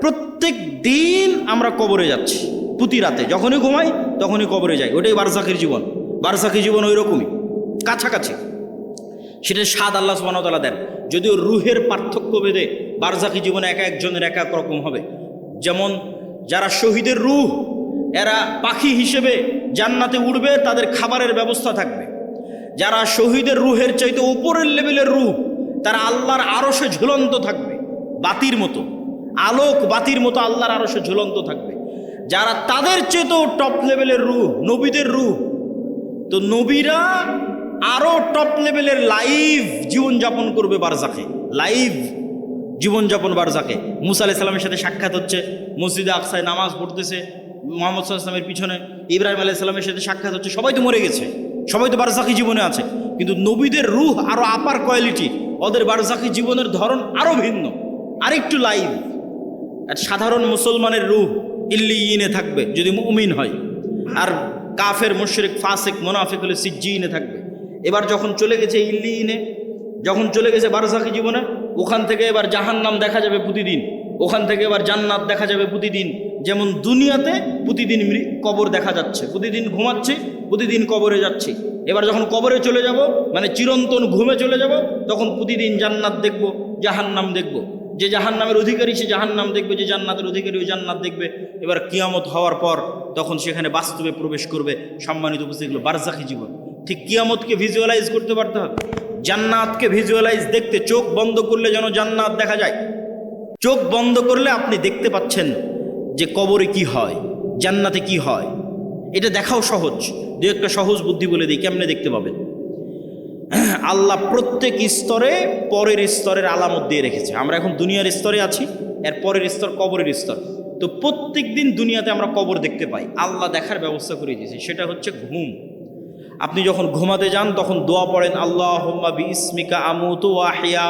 প্রত্যেক দিন আমরা কবরে যাচ্ছি, প্রতি রাতে যখনই ঘুমাই তখনই কবরে যাই। ওটাই বারজাখের জীবন। বারজাখী জীবন ওই রকমই, কাছাকাছি। সেটা স্বাদ আল্লাহ সুবহানাহু ওয়া তাআলা দেন। যদিও রুহের পার্থক্য ভেদে বারজাখী জীবনে এক একজনের এক এক রকম হবে। যেমন যারা শহীদের রূহ, এরা পাখি হিসেবে জান্নাতে উড়বে, তাদের খাবারের ব্যবস্থা থাকবে। যারা শহীদের রুহের চাইতে উপরের লেভেলের রূহ, তারা আল্লাহর আরশে ঝুলন্ত থাকবে, বাতির মতো, আলোক বাতির মতো আল্লাহর আরশে ঝুলন্ত থাকবে। যারা তাদের চেয়েতেও টপ লেভেলের রূহ, নবীদের রূহ, তো নবীরা আরো টপ লেভেলের লাইভ জীবনযাপন করবে বারজাখে, লাইভ জীবনযাপন বারজাখে। মুসা আলাইহিস সালামের সাথে সাক্ষাৎ হচ্ছে, মসজিদে আকসায় নামাজ পড়তেছে মুহাম্মদ সাল্লাল্লাহু আলাইহি ওয়াসাল্লামের পিছনে, ইব্রাহিম আলাইহিস সালামের সাথে সাক্ষাৎ হচ্ছে। সবাই তো মরে গেছে, সবাই তো বারজাখী জীবনে আছে, কিন্তু নবীদের রূহ আরো আপার কোয়ালিটি, ওদের বারজাখী জীবনের ধরন আরো ভিন্ন, আরেকটু লাইভ। আর সাধারণ মুসলমানের রূহ ইল্লিয়িনে থাকবে যদি মুমিন হয়, আর কাফের, মুশরিক, ফাসিক, মুনাফিক হলে সিজ্জিনে থাকবে। এবার যখন চলে গেছে ইল্লিয়িনে, যখন চলে গেছে বারজাখী জীবনে, ওখান থেকে এবার জাহান্নাম দেখা যাবে প্রতিদিন, ওখান থেকে এবার জান্নাত দেখা যাবে প্রতিদিন। যেমন দুনিয়াতে প্রতিদিন কবর দেখা যাচ্ছে, প্রতিদিন ঘুমাচ্ছি, প্রতিদিন কবরে যাচ্ছি। এবার যখন কবরে চলে যাব, মানে চিরন্তন ঘুমে চলে যাব, তখন প্রতিদিন জান্নাত দেখব, জাহান্নাম দেখব। যে জাহান্নামের অধিকারী সে জাহান্নাম দেখবে, যে জান্নাতের অধিকারী ওই জান্নাত দেখবে। এবার কিয়ামত হওয়ার পর তখন সেখানে বাস্তবে প্রবেশ করবে। সম্মানিত উপস্থিতি, বারজাখী জীবন। ঠিক কিয়ামতকে ভিজুয়ালাইজ করতে পারতে হবে, জান্নাতকে ভিজুয়ালাইজ, দেখতে চোখ বন্ধ করলে যেন জান্নাত দেখা যায়। চোখ বন্ধ করলে আপনি দেখতে পাচ্ছেন যে কবরে কি হয়, জান্নাতে কি হয়। এটা দেখাও সহজ। দু একটা সহজ বুদ্ধি বলে দিই, কেমনে দেখতে পাবেন। আল্লাহ প্রত্যেক স্তরে পরের স্তরের আলামত দিয়ে রেখেছে। আমরা এখন দুনিয়ার স্তরে আছি, এর পরের স্তর কবরের স্তর। তো প্রত্যেক দিন দুনিয়াতে আমরা কবর দেখতে পাই, আল্লাহ দেখার ব্যবস্থা করে দিয়েছে। সেটা হচ্ছে ঘুম। আপনি যখন ঘুমাতে যান তখন দোয়া পড়েন, আল্লাহুম্মা বিইসমিকা আমুতু ওয়া আহইয়া।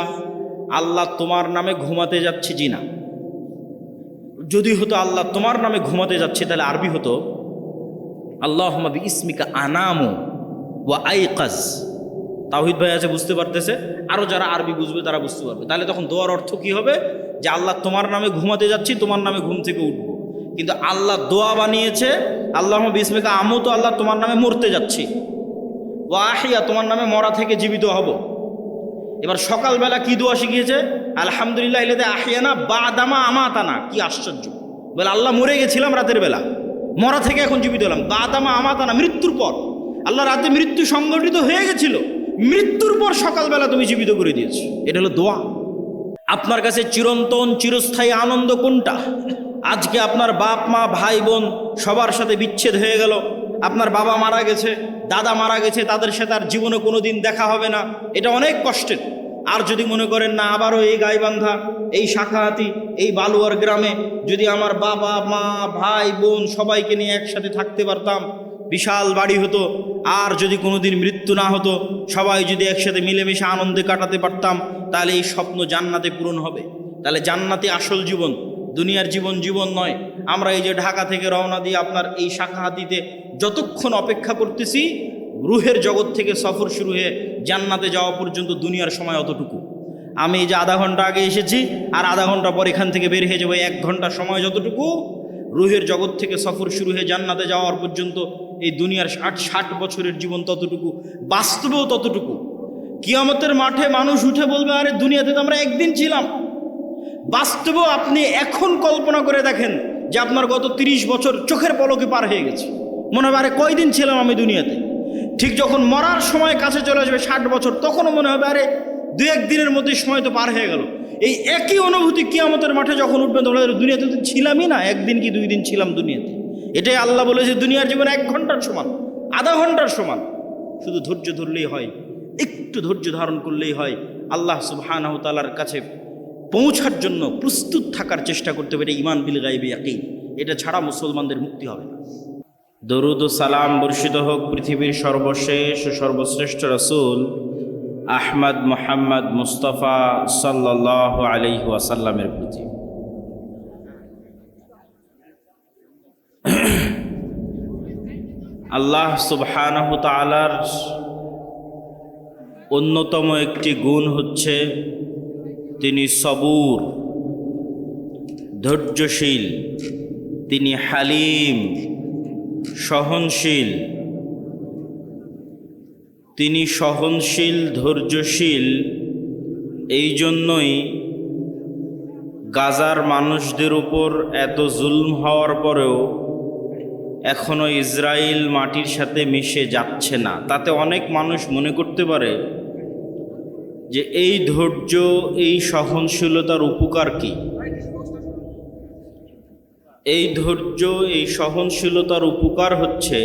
আল্লাহ তোমার নামে ঘুমাতে যাচ্ছি। জি না, যদি হতো আল্লাহ তোমার নামে ঘুমাতে যাচ্ছে, তাহলে আরবি হতো আল্লাহুম্মা বিইসমিকা আনামু ওয়া আইকাজ। তাওহীদ ভাই আছে, বুঝতে পারতেছে, আরও যারা আরবি বুঝবে তারা বুঝতে পারবে। তাহলে তখন দোয়ার অর্থ কি হবে, যে আল্লাহ তোমার নামে ঘুমাতে যাচ্ছি, তোমার নামে ঘুম থেকে উঠবো। কিন্তু আল্লাহ দোয়া বানিয়েছে আল্লাহুম্মা বিইসমিকা আমুতু, আল্লাহ তোমার নামে মরতে যাচ্ছি, ওয়া আহইয়া, তোমার নামে মরা থেকে জীবিত হব। এবার সকালবেলা কি দোয়া শিখিয়েছে, আলহামদুলিল্লাহ ইল্লাযী আহইয়ানা বা'দামা আমাতানা। কি আশ্চর্য, বলে আল্লাহ মরে গেছিলাম রাতের বেলা, মরা থেকে এখন জীবিত হলাম। বা'দামা আমাতানা, মৃত্যুর পর। আল্লাহ রাতে মৃত্যু সংগঠিত হয়ে গেছিল, মৃত্যুর পর সকালবেলা তুমি জীবিত করে দিয়েছো। এটা হলো দোয়া। আপনার কাছে চিরন্তন চিরস্থায়ী আনন্দ কোনটা? আজকে আপনার বাপ মা ভাই বোন সবার সাথে বিচ্ছেদ হয়ে গেল, আপনার বাবা মারা গেছে, দাদা মারা গেছে, তাদের সাথে আর জীবনে কোনো দিন দেখা হবে না, এটা অনেক কষ্টের। আর যদি মনে করেন না, আবারও এই গাইবান্ধা, এই শাখাহাতি, এই বালুয়ার গ্রামে যদি আমার বাবা মা ভাই বোন সবাইকে নিয়ে একসাথে থাকতে পারতাম, বিশাল বাড়ি হতো, আর যদি কোনো দিন মৃত্যু না হতো, সবাই যদি একসাথে মিলেমিশে আনন্দে কাটাতে পারতাম, তাহলে এই স্বপ্ন জান্নাতে পূরণ হবে। তাহলে জান্নাতে আসল জীবন, দুনিয়ার জীবন জীবন নয়। আমরা এই যে ঢাকা থেকে রওনা দিয়ে আপনার এই শাখাহাতিতে যতক্ষণ অপেক্ষা করতেছি, রুহের জগৎ থেকে সফর শুরু হয়ে জান্নাতে যাওয়া পর্যন্ত দুনিয়ার সময় অতটুকু। আমি এই যে আধা ঘন্টা আগে এসেছি, আর আধা ঘন্টা পর এখান থেকে বের হয়ে যাবো, 1 ঘন্টা সময় যতটুকু, রুহের জগৎ থেকে সফর শুরু হয়ে জান্নাতে যাওয়ার পর্যন্ত এই দুনিয়ার 60 বছরের জীবন ততটুকু, বাস্তবেও ততটুকু। কিয়ামতের মাঠে মানুষ উঠে বলবে, আরে দুনিয়াতে তো আমরা একদিন ছিলাম। বাস্তবেও আপনি এখন কল্পনা করে দেখেন যে আপনার গত 30 বছর চোখের পলকে পার হয়ে গেছে। মনে হবে আরে কয়দিন ছিলাম আমি দুনিয়াতে। ঠিক যখন মরার সময় কাছে চলে আসবে 60 বছর, তখনও মনে হবে আরে 2-1 দিনের মধ্যে সময় তো পার হয়ে গেল। এই একই অনুভূতি কিয়ামতের মাঠে যখন উঠবেন, তখন দুনিয়াতে তো ছিলামই না, 1 দিন কি 2 দিন ছিলাম দুনিয়াতে। এটাই আল্লাহ বলেছে দুনিয়ার জীবন 1 ঘন্টার সমান, আধা ঘন্টার সমান। শুধু ধৈর্য ধরলেই হয়, একটু ধৈর্য ধারণ করলেই হয়। আল্লাহ সুবহানাহু ওয়া তাআলার কাছে পৌঁছার জন্য প্রস্তুত থাকার চেষ্টা করতে হবে। এটা ঈমান বিল গায়বি ইয়াকিন, এটা ছাড়া মুসলমানদের মুক্তি হবে না। দরুদ ও সালাম বর্ষিত হোক পৃথিবীর সর্বশেষ ও সর্বশ্রেষ্ঠ রাসূল আহমদ মুহাম্মদ মুস্তাফা সাল্লাল্লাহু আলাইহি ওয়াসাল্লামের প্রতি। আল্লাহ সুবহানাহু ওয়া তাআলার অন্যতম একটি গুণ হচ্ছে তিনি সবুর, ধৈর্যশীল, তিনি হালিম, সহনশীল। তিনি সহনশীল, ধৈর্যশীল। এই জন্যই গাজার মানুষদের উপর এত জুলম হওয়ার পরেও এখনো ইসরায়েল মাটির সাথে মিশে যাচ্ছে না। তাতে অনেক মানুষ মনে করতে পারে যে এই ধৈর্য, এই সহনশীলতার উপকার কি? এই ধৈর্য, এই সহনশীলতার উপকার হচ্ছে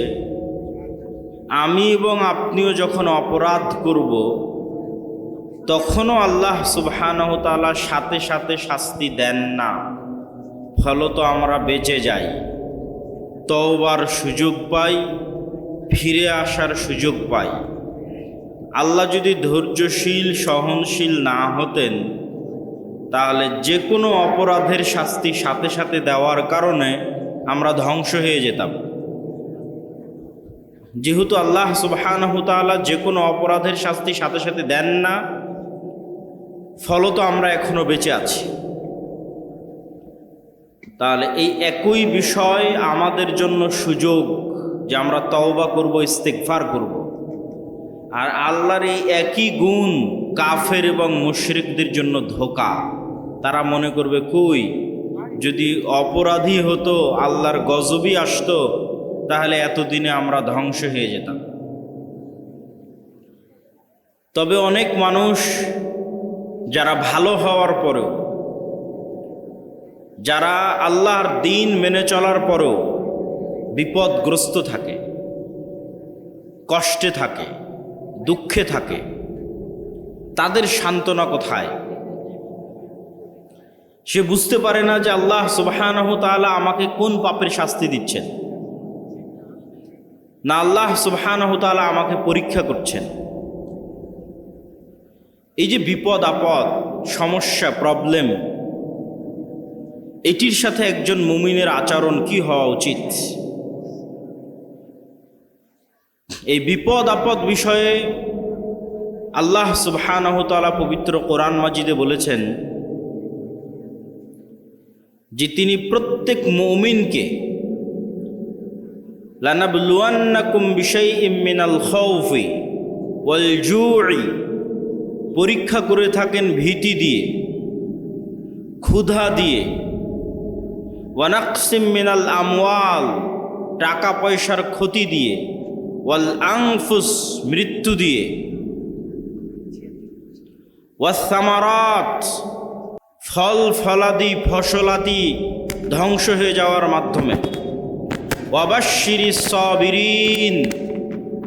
আমি এবং আপনিও যখন অপরাধ করব তখনও আল্লাহ সুবহানাহু ওয়া তাআলা সাথে সাথে শাস্তি দেন না, ফলত আমরা বেঁচে যাই, তওবার সুযোগ পাই, ফিরে আসার সুযোগ পাই। আল্লাহ যদি ধৈর্যশীল, সহনশীল না হতেন তাহলে যে কোনো অপরাধের শাস্তি সাথে সাথে দেওয়ার কারণে আমরা ধ্বংস হয়ে যেতাম। যেহেতু আল্লাহ সুবহানাহু ওয়া তাআলা যে কোনো অপরাধের শাস্তি সাথে সাথে দেন না, ফলত আমরা এখনো বেঁচে আছি। তাহলে এই একই বিষয় আমাদের জন্য সুযোগ যে আমরা তওবা করব, ইস্তিগফার করব। আর আল্লাহর এই একই গুণ কাফের এবং মুশরিকদের জন্য ধোঁকা। তারা মনে করবে কই, যদি অপরাধী হতো, আল্লাহর গজবই আসতো, তাহলে এতদিনে আমরা ধ্বংস হয়ে যেতাম। তবে অনেক মানুষ যারা ভালো হওয়ার পরেও, যারা আল্লাহর দিন মেনে চলার পরেও বিপদগ্রস্ত থাকে, কষ্টে থাকে, দুঃখে থাকে, তাদের সান্ত্বনা কোথায়? সে বুঝতে পারে না যে আল্লাহ সুবহানাহু ওয়া তাআলা আমাকে কোন পাপের শাস্তি দিচ্ছেন, না আল্লাহ সুবহানাহু ওয়া তাআলা আমাকে পরীক্ষা করছেন। এই যে বিপদ আপদ, সমস্যা, প্রবলেম, এটির সাথে একজন মুমিনের আচরণ কি হওয়া উচিত? এই বিপদ আপদ বিষয়ে আল্লাহ সুবহানাহু ওয়া তাআলা পবিত্র কোরআন মাজিদে বলেছেন যে তিনি প্রত্যেক মুমিনকে লানাবলুয়ান্নাকুম বিশাইইম মিনাল খাউফি ওয়াল জু'i, পরীক্ষা করে থাকেন ভীতি দিয়ে, ক্ষুধা দিয়ে, ওয়া নাকসিম মিনাল আমওয়াল, টাকা পয়সার ক্ষতি দিয়ে, ওয়াল আনফুস, মৃত্যু দিয়ে, ওয়াস সামারাত, ফল ফলাদি, ফসলাদি ধ্বংস হয়ে যাওয়ার মাধ্যমে, ওয়াবাশশিরিস সাবিরিন,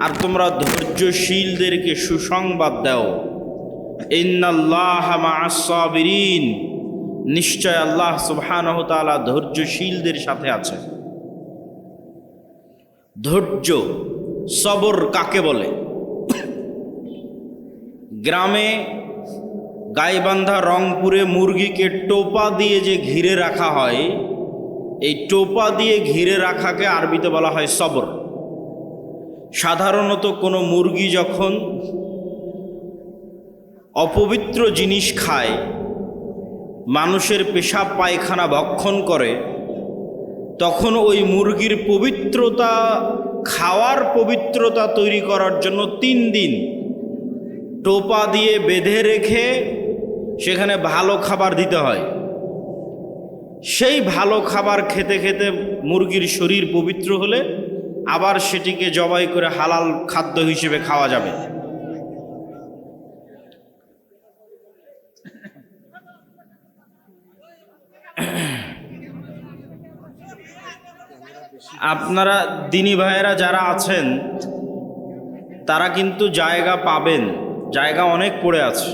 আর তোমরা ধৈর্যশীলদেরকে সুসংবাদ দাও। ইন্নাল্লাহা মা'আস সাবিরিন, নিশ্চয় আল্লাহ সুবহানাহু ওয়া তাআলা ধৈর্যশীলদের সাথে আছে। ধৈর্য, সবর কাকে বলে? গ্রামে গাইবান্ধা, রংপুরে মুরগিকে টোপা দিয়ে যে ঘিরে রাখা হয়, এই টোপা দিয়ে ঘিরে রাখাকে আরবিতে বলা হয় সবর। সাধারণত কোনো মুরগি যখন অপবিত্র জিনিস খায়, মানুষের পেশাব পায়খানা ভক্ষণ করে, তখন ওই মুরগির পবিত্রতা, খাওয়ার পবিত্রতা তৈরি করার জন্য 3 দিন টোপা দিয়ে বেঁধে রেখে সেখানে ভালো খাবার দিতে হয়। সেই ভালো খাবার খেতে খেতে মুরগির শরীর পবিত্র হলে আবার সেটিকে জবাই করে হালাল খাদ্য হিসেবে খাওয়া যাবে। আপনারা দিনী ভাইয়েরা যারা আছেন তারা কিন্তু জায়গা পাবেন, জায়গা অনেক পড়ে আছে,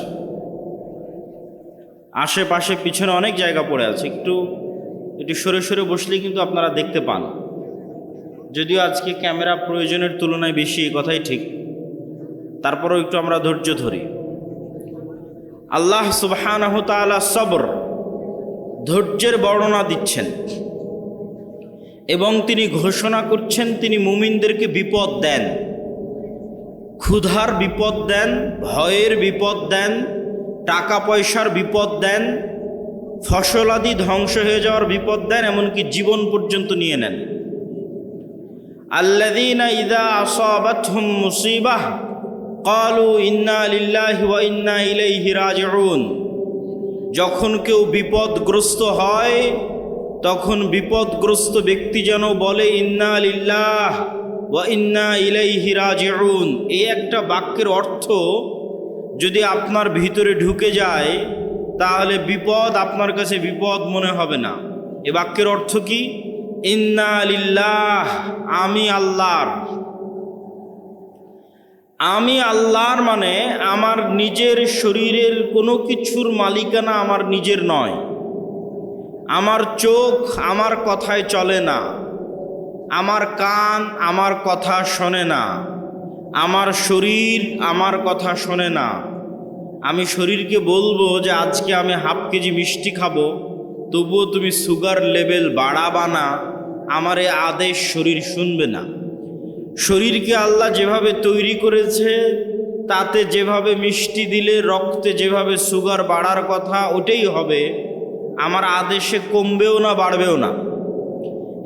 আশেপাশে পিছনে অনেক জায়গা পড়ে আছে। একটু সরে সরে বসলেই কিন্তু আপনারা দেখতে পান। যদিও আজকে ক্যামেরা প্রয়োজনের তুলনায় বেশি, এই কথাই ঠিক, তারপরেও একটু আমরা ধৈর্য ধরি। আল্লাহ সুবহানাহু ওয়া তাআলা সবর, ধৈর্যের বর্ণনা দিচ্ছেন এবং তিনি ঘোষণা করছেন তিনি মুমিনদেরকে বিপদ দেন, ক্ষুধার বিপদ দেন, ভয়ের বিপদ দেন, টাকা পয়সার বিপদ দেন, ফসলাদি ধ্বংস হয়ে যাওয়ার বিপদ দেন, এমনকি জীবন পর্যন্ত নিয়ে নেন। আল্লাযীনা ইযা আসাবাতহুম মুসিবাহ ক্বালু ইন্না লিল্লাহি ওয়া ইন্না ইলাইহি রাজিউন। যখন কেউ বিপদগ্রস্ত হয় তখন বিপদগ্রস্ত ব্যক্তি যেন বলে ইন্না লিল্লাহ ওয়া ইন্না ইলাইহি রাজিউন। এই একটা বাক্যের অর্থ যদি আপনার ভিতরে ঢুকে যায় তাহলে বিপদ আপনার কাছে বিপদ মনে হবে না। এ বাক্যের অর্থ কি? ইন্না লিল্লাহ, আমি আল্লাহর। আমি আল্লাহর মানে আমার নিজের শরীরের কোনো কিছুর মালিকানা আমার নিজের নয়। আমার চোখ আমার কথায় চলে না, আমার কান আমার কথা শোনে না, আমার শরীর আমার কথা শোনে না। আমি শরীরকে বলবো যে আজকে আমি হাফ কেজি মিষ্টি খাবো, তবুও তুমি সুগার লেভেল বাড়াবা না, আমার এ আদেশ শরীর শুনবে না। শরীরকে আল্লাহ যেভাবে তৈরি করেছে তাতে যেভাবে মিষ্টি দিলে রক্তে যেভাবে সুগার বাড়ার কথা ওটাই হবে, আমার আদেশে কমবেও না বাড়বেও না।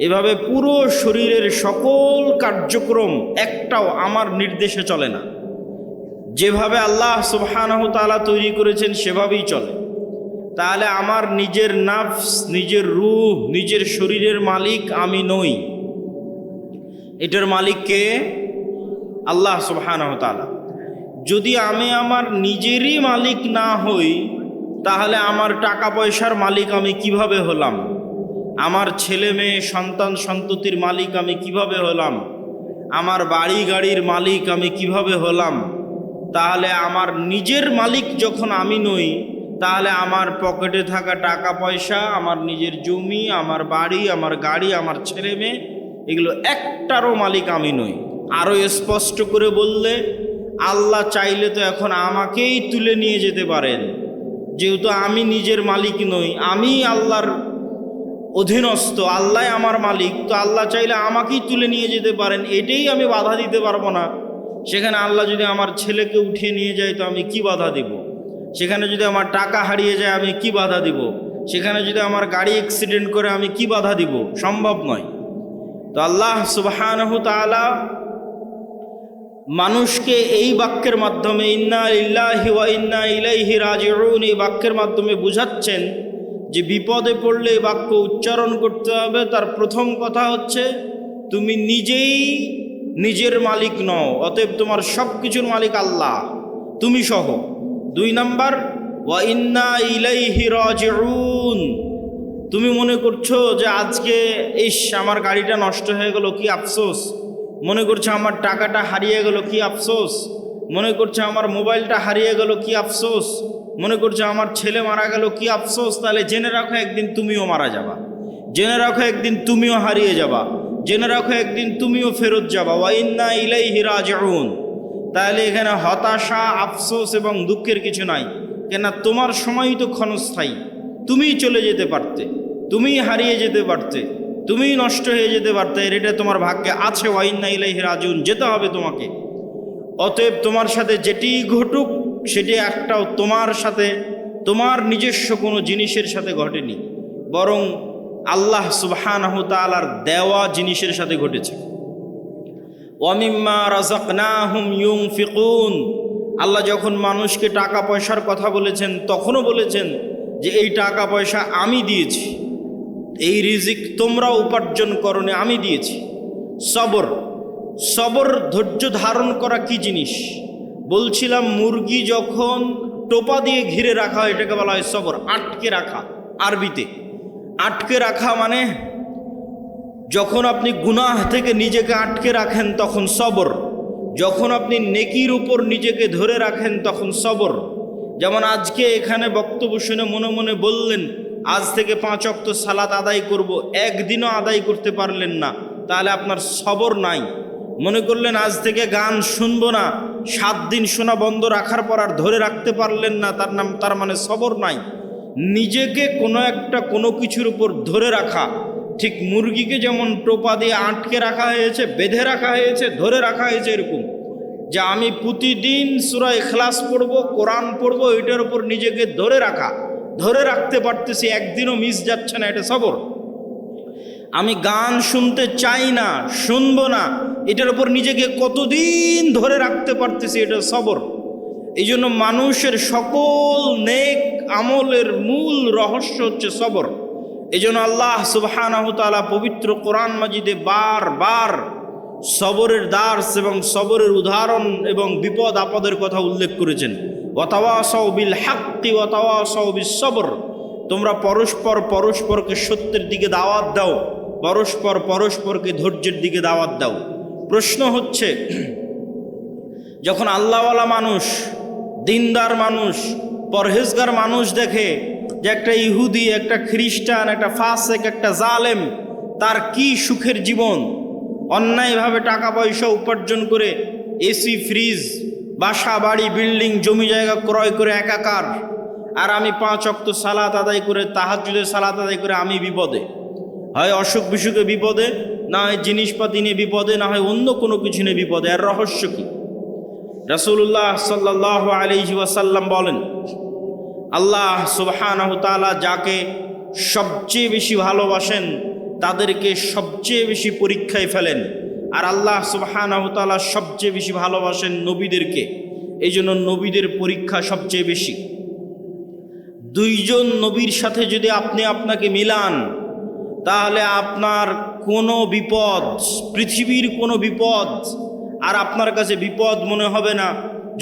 এভাবে পুরো শরীরের সকল কার্যক্রম একটাও আমার নির্দেশে চলে না। যেভাবে আল্লাহ সুবহানাহু তাআলা তৈরি করেছেন সেভাবেই চলে। তাহলে আমার নিজের নাফস, নিজের রূহ, নিজের শরীরের মালিক আমি নই। এটার মালিক কে? আল্লাহ সুবহানাহু তাআলা। যদি আমি আমার নিজেরই মালিক না হই তাহলে আমার টাকা পয়সার মালিক আমি কিভাবে হলাম? আমার ছেলে মেয়ে সন্তান সন্ততির মালিক আমি কিভাবে হলাম? আমার বাড়ি গাড়ির মালিক আমি কিভাবে হলাম? তাহলে আমার নিজের মালিক যখন আমি নই তাহলে আমার পকেটে থাকা টাকা পয়সা, আমার নিজের জমি, আমার বাড়ি, আমার গাড়ি, আমার ছেলে মেয়ে, এগুলো একটারও মালিক আমি নই। আরও স্পষ্ট করে বললে আল্লাহ চাইলে তো এখন আমাকেই তুলে নিয়ে যেতে পারেন। যেহেতু আমি নিজের মালিক নই, আমি আল্লাহর অধীনস্থ, আল্লাহ আমার মালিক, তো আল্লাহ চাইলে আমাকেই তুলে নিয়ে যেতে পারেন, এটাই আমি বাধা দিতে পারবো না। সেখানে আল্লাহ যদি আমার ছেলেকে উঠিয়ে নিয়ে যায় তো আমি কি বাধা দিব? সেখানে যদি আমার টাকা হারিয়ে যায় আমি কি বাধা দিব? সেখানে যদি আমার গাড়ি অ্যাক্সিডেন্ট করে আমি কি বাধা দিব? সম্ভব নয়। তো আল্লাহ সুবহানাহু তাআলা মানুষকে এই বাক্যের মাধ্যমে ইন্না লিল্লাহি ওয়া ইন্না ইলাইহি রাজিউন এই বাক্যের মাধ্যমে বুঝাচ্ছেন যে বিপদে পড়লে এই বাক্য উচ্চারণ করতে হবে। তার প্রথম কথা হচ্ছে তুমি নিজেই নিজের মালিক নও, অতএব তোমার সব কিছুর মালিক আল্লাহ, তুমি সহ। 2 নাম্বার, ওয়া ইন্না ইলাইহি রাজিউন। তুমি মনে করছো যে আজকে আমার গাড়িটা নষ্ট হয়ে গেল, কি আফসোস। মনে করছো আমার টাকাটা হারিয়ে গেল, কি আফসোস। মনে করছো আমার মোবাইলটা হারিয়ে গেল, কি আফসোস। মনে করছো আমার ছেলে মারা গেল, কি আফসোস। তাহলে জেনে রাখো একদিন তুমিও মারা যাবা, জেনে রাখো একদিন তুমিও হারিয়ে যাবা, জেনে রাখো একদিন তুমিও ফেরত যাবা। ওয়া ইন্না ইলাইহি রাজিউন। তাহলে এখানে হতাশা, আফসোস এবং দুঃখের কিছু নাই। কেন? তোমার সময়ই তো ক্ষণস্থায়ী, তুমিই চলে যেতে পারতে, তুমিই হারিয়ে যেতে পারতে, তুমিই নষ্ট হয়ে যেতে পারতে। এটা তোমার ভাগ্যে আছে। ওয়া ইন্না ইলাইহি রাজিউন, যেতে হবে তোমাকে। অতএব তোমার সাথে যেটি ঘটুক সেটি একটাও তোমার সাথে, তোমার নিজস্ব কোনো জিনিসের সাথে ঘটেনি, বরং আল্লাহ সুবহানাহু তাআলার দেওয়া জিনিসের সাথে ঘটেছে। ওয়া মিম্মা রাযাকনাহুম ইউনফিকুন। আল্লাহ যখন মানুষকে টাকা পয়সার কথা বলেছেন তখনও বলেছেন যে এই টাকা পয়সা আমি দিয়েছি, এই রিজিক তোমরা উপার্জন করনি, আমি দিয়েছি। সবর, সবর ধৈর্য ধারণ করা কি জিনিস বলছিলাম। মুরগি যখন টোপা দিয়ে ঘিরে রাখা হয় এটাকে বলা হয় সবর, আটকে রাখা। আরবিতে আটকে রাখা মানে যখন আপনি গুনাহ থেকে নিজেকে আটকে রাখেন তখন সবর, যখন আপনি নেকির উপর নিজেকে ধরে রাখেন তখন সবর। যেমন আজকে এখানে বক্তব্য শুনে মনে মনে বললেন আজ থেকে 5 ওয়াক্ত সালাত আদায় করব, একদিনও আদায় করতে পারলেন না, তাহলে আপনার সবর নাই। মনে করলেন আজ থেকে গান শুনবো না, 7 দিন শোনা বন্ধ রাখার পর আর ধরে রাখতে পারলেন না, তার মানে সবর নাই। নিজেকে কোনো কিছুর উপর ধরে রাখা, ঠিক মুরগিকে যেমন টোপা দিয়ে আটকে রাখা হয়েছে, বেঁধে রাখা হয়েছে, ধরে রাখা হয়েছে, এরকম যে আমি প্রতিদিন সূরা ইখলাস পড়বো, কোরআন পড়বো, এটার উপর নিজেকে ধরে রাখা। ধরে রাখতে পারতেছি, একদিনও মিস যাচ্ছে না, এটা সবর। আমি গান শুনতে চাই না, শুনবো না, এটার উপর নিজেকে কতদিন ধরে রাখতে পারতেছি, এটা সবর। এই জন্য মানুষের সকল নেক আমলের মূল রহস্য হচ্ছে সবর। এই জন্য আল্লাহ সুবহানাহু ওয়া তাআলা পবিত্র কোরআন মাজিদে বারবার সবরের দার্স এবং সবরের উদাহরণ এবং বিপদ আপদের কথা উল্লেখ করেছেন। ওয়াতাওয়াসাউ বিল হাক্কি ওয়াতাওয়াসাউ বিস সবর। তোমরা পরস্পরকে সত্যের দিকে দাওয়াত দাও, পরস্পরকে ধৈর্যের দিকে দাওয়াত দাও। প্রশ্ন হচ্ছে, যখন আল্লাহওয়ালা মানুষ, দিনদার মানুষ, পরহেজগার মানুষ দেখে যে একটা ইহুদি, একটা খ্রিস্টান, একটা ফাসেক, একটা জালেম, তার কি সুখের জীবন, অন্যায়ভাবে টাকা পয়সা উপার্জন করে এসি, ফ্রিজ, বাসা বাড়ি, বিল্ডিং, জমি জায়গা ক্রয় করে একাকার, আর আমি 5 ওয়াক্ত সালাত আদায় করে, তাহাজ্জুদের সালাত আদায় করে আমি বিপদে, হয় অসুখ বিসুখে বিপদে, না হয় জিনিসপাতি নিয়ে বিপদে, না হয় অন্য কোনো কিছু নিয়ে বিপদে। আর রহস্য কি? রাসূলুল্লাহ সাল্লাল্লাহু আলাইহি ওয়াসাল্লাম বলেন, আল্লাহ সুবহানাহু তাআলা যাকে সবচেয়ে বেশি ভালোবাসেন তাদেরকে সবচেয়ে বেশি পরীক্ষায় ফেলেন। আর আল্লাহ সুবহানাহু তাআলা সবচেয়ে বেশি ভালোবাসেন নবীদেরকে, এই জন্য নবীদের পরীক্ষা সবচেয়ে বেশি। 2 জন নবীর সাথে যদি আপনি আপনাকে মিলান, তাহলে আপনার কোনো বিপদ, পৃথিবীর কোনো বিপদ আর আপনার কাছে বিপদ মনে হবে না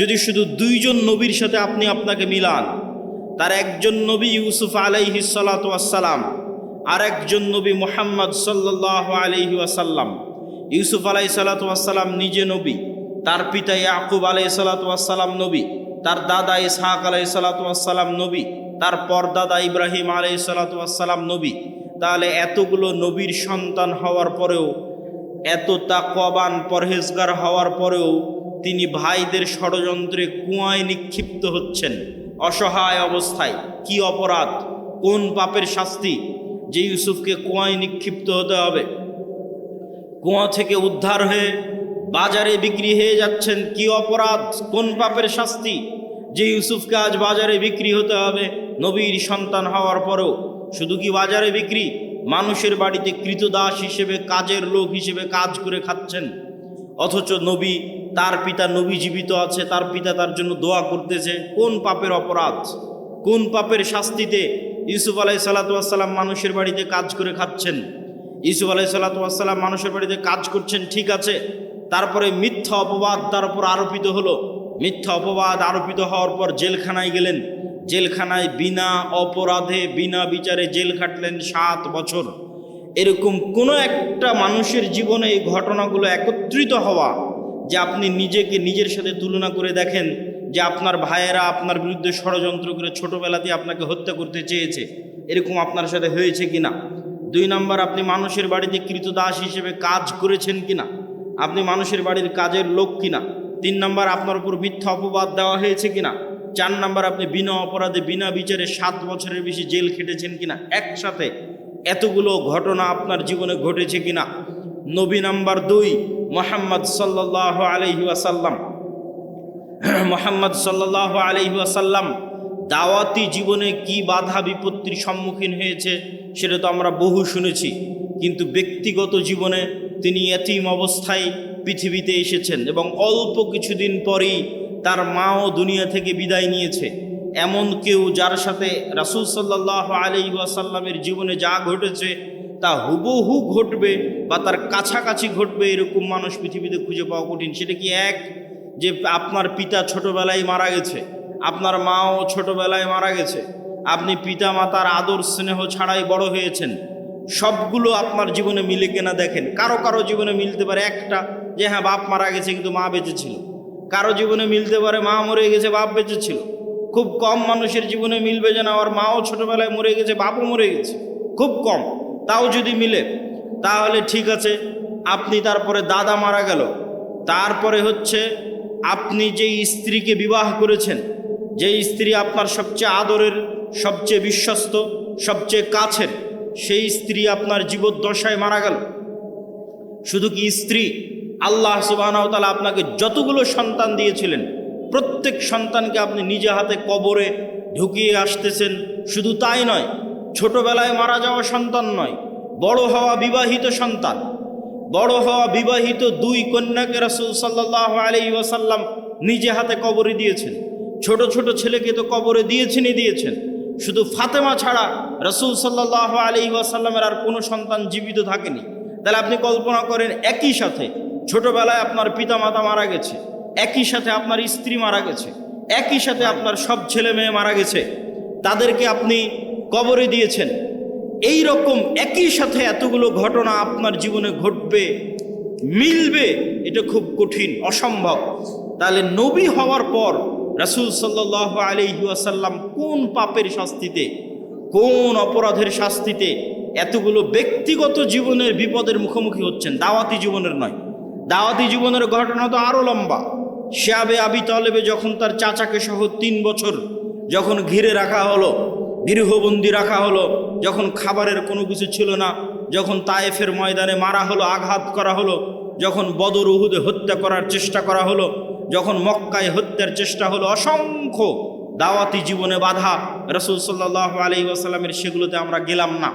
যদি শুধু 2 জন নবীর সাথে আপনি আপনাকে মিলান। তার একজন নবী ইউসুফ আলাইহিস সালাতু ওয়াস সালাম, আর একজন নবী মুহাম্মদ সাল্লাল্লাহু আলাইহি ওয়াসাল্লাম। ইউসুফ আলাইহিস সালাতু ওয়াস সালাম নিজে নবী, তার পিতা ইয়াকুব আলাইহিস সালাতু ওয়াস সালাম নবী, তার দাদা ইসহাক আলাইহিস সালাতু ওয়াস সালাম নবী, তার পরদাদা ইব্রাহিম আলাইহিস সালাতু ওয়াস সালাম নবী। তাহলে এতগুলো নবীর সন্তান হওয়ার পরেও, এত তাকওয়াবান পরহেজগার হওয়ার পরেও তিনি ভাইদের ষড়যন্ত্রে কুয়ায় নিক্ষিপ্ত হচ্ছেন অসহায় অবস্থায়। কি অপরাধ, কোন পাপের শাস্তি যে ইউসুফকে কুয়ায় নিক্ষিপ্ত হতে হবে? কুয়া থেকে উদ্ধার হয়ে বাজারে বিক্রি হয়ে যাচ্ছেন, কি অপরাধ, কোন পাপের শাস্তি যে ইউসুফকে আজ বাজারে বিক্রি হতে হবে? নবীর সন্তান হওয়ার পরেও শুধু কি বাজারে বিক্রি, মানুষের বাড়িতে কৃতদাস হিসেবে, কাজের লোক হিসেবে কাজ করে খাচ্ছেন। অথচ নবী, তার পিতা নবী জীবিত আছে, তার পিতা তার জন্য দোয়া করতেছে। কোন পাপের অপরাধ, কোন পাপের শাস্তিতে ইউসুফ আলাইহিস সালাতু ওয়াস সালাম মানুষের বাড়িতে কাজ করে খাচ্ছেন? ইউসুফ আলাইহিস সালাতু ওয়াস সালাম মানুষের বাড়িতে কাজ করছেন, ঠিক আছে, তারপরে মিথ্যা অপবাদ তার উপর আরোপিত হলো। মিথ্যা অপবাদ আরোপিত হওয়ার পর জেলখানায় গেলেন। জেলখানায় বিনা অপরাধে, বিনা বিচারে জেল খাটলেন 7 বছর। এরকম কোনো একটা মানুষের জীবনে এই ঘটনাগুলো একত্রিত হওয়া, যে আপনি নিজেকে নিজের সাথে তুলনা করে দেখেন যে আপনার ভাইয়েরা আপনার বিরুদ্ধে ষড়যন্ত্র করে ছোটবেলাতে আপনাকে হত্যা করতে চেয়েছে, এরকম আপনার সাথে হয়েছে কিনা? 2 নাম্বার, আপনি মানুষের বাড়িতে কৃতদাস হিসেবে কাজ করেছেন কিনা, আপনি মানুষের বাড়ির কাজের লোক কিনা? 3 নাম্বার, আপনার উপর মিথ্যা অপবাদ দেওয়া হয়েছে কিনা? 4 নাম্বার, আপনি বিনা অপরাধে বিনা বিচারে 7 বছরের বেশি জেল খেটেছেন কিনা? একসাথে এতগুলো ঘটনা আপনার জীবনে ঘটেছে কিনা? নবী নাম্বার 2 মুহাম্মদ সাল্লাল্লাহু আলাইহি ওয়াসাল্লাম। মুহাম্মদ সাল্লাল্লাহু আলাইহি ওয়াসাল্লাম দাওয়াতি জীবনে কি বাধা বিপত্তির সম্মুখীন হয়েছে সেটা তো আমরা বহু শুনেছি, কিন্তু ব্যক্তিগত জীবনে তিনি এতিম অবস্থায় পৃথিবীতে এসেছেন এবং অল্প কিছুদিন পরেই তার মাও দুনিয়া থেকে বিদায় নিয়েছে। এমন কেউ যার সাথে রাসূল সাল্লাল্লাহু আলাইহি ওয়াসাল্লামের জীবনে যা ঘটেছে তা হুবহু ঘটবে বা তার কাছাকাছি ঘটবে, এরকম মানুষ পৃথিবীতে খুঁজে পাওয়া কঠিন। সেটা কি এক, যে আপনার পিতা ছোটবেলায় মারা গেছে, আপনার মাও ছোটবেলায় মারা গেছে, আপনি পিতা মাতার আদর স্নেহ ছাড়াই বড় হয়েছেন, সবগুলো আপনার জীবনে মিলে কিনা দেখেন। কারো কারো জীবনে মিলতে পারে একটা, যে হ্যাঁ বাপ মারা গেছে কিন্তু মা বেঁচে ছিল। কারো জীবনে মিলতে পারে মা মরে গেছে বাপ বেঁচে ছিল। খুব কম মানুষের জীবনে মিলবে যেন আমার মাও ছোটবেলায় মরে গেছে বাপও মরে গেছে, খুব কম। তাও যদি মিলে তাহলে ঠিক আছে। আপনি তারপরে দাদা মারা গেল, তারপরে হচ্ছে আপনি যেই স্ত্রীকে বিবাহ করেছেন, যেই স্ত্রী আপনার সবচেয়ে আদরের, সবচেয়ে বিশ্বস্ত, সবচেয়ে কাছের, সেই স্ত্রী আপনার জীবদ্দশায় মারা গেল। শুধু কি স্ত্রী, আল্লাহ সুবহানাহু ওয়া তাআলা আপনাকে যতগুলো সন্তান দিয়েছিলেন প্রত্যেক সন্তানকে আপনি নিজে হাতে কবরে ঢুকিয়ে আসতেছেন। শুধু তাই নয়, ছোটবেলায় মারা যাওয়া সন্তান নয়, বড় হওয়া বিবাহিত সন্তান, বড় হওয়া বিবাহিত 2 কন্যাকে রাসূল সাল্লাল্লাহু আলাইহি ওয়াসাল্লাম নিজে হাতে কবরে দিয়েছেন। ছোট ছোট ছেলেকে তো কবরে দিয়েছেন। শুধু ফাতেমা ছাড়া রাসূল সাল্লাল্লাহু আলাইহি ওয়াসাল্লামের আর কোনো সন্তান জীবিত থাকেনি। তাহলে আপনি কল্পনা করেন, একই সাথে ছোটবেলায় আপনার পিতামাতা মারা গেছে, একই সাথে আপনার স্ত্রী মারা গেছে, একই সাথে আপনার সব ছেলে মেয়ে মারা গেছে, তাদেরকে আপনি কবরে দিয়েছেন। এই রকম একই সাথে এতগুলো ঘটনা আপনার জীবনে ঘটবে, মিলবে, এটা খুব কঠিন, অসম্ভব। তাহলে নবী হওয়ার পর রাসূল সাল্লাল্লাহু আলাইহি ওয়াসাল্লাম কোন পাপের শাস্তিতে, কোন অপরাধের শাস্তিতে এতগুলো ব্যক্তিগত জীবনের বিপদের মুখোমুখি হচ্ছেন? দাওয়াতি জীবনের নয়। দাওয়াতি জীবনের ঘটনা তো আরও লম্বা। শিয়াবে আবি তালেবে যখন তার চাচাকে সহ 3 বছর যখন ঘিরে রাখা হলো, গৃহবন্দী রাখা হলো, যখন খাবারের কোনো কিছু ছিল না, যখন তায়েফের ময়দানে মারা হলো, আঘাত করা হলো, যখন বদর উহুদে হত্যা করার চেষ্টা করা হলো, যখন মক্কায় হত্যার চেষ্টা হলো, অসংখ্য দাওয়াতি জীবনে বাধা। রাসূল সাল্লাল্লাহু আলাইহি ওয়াসাল্লামের সেগুলোতে আমরা গেলাম না।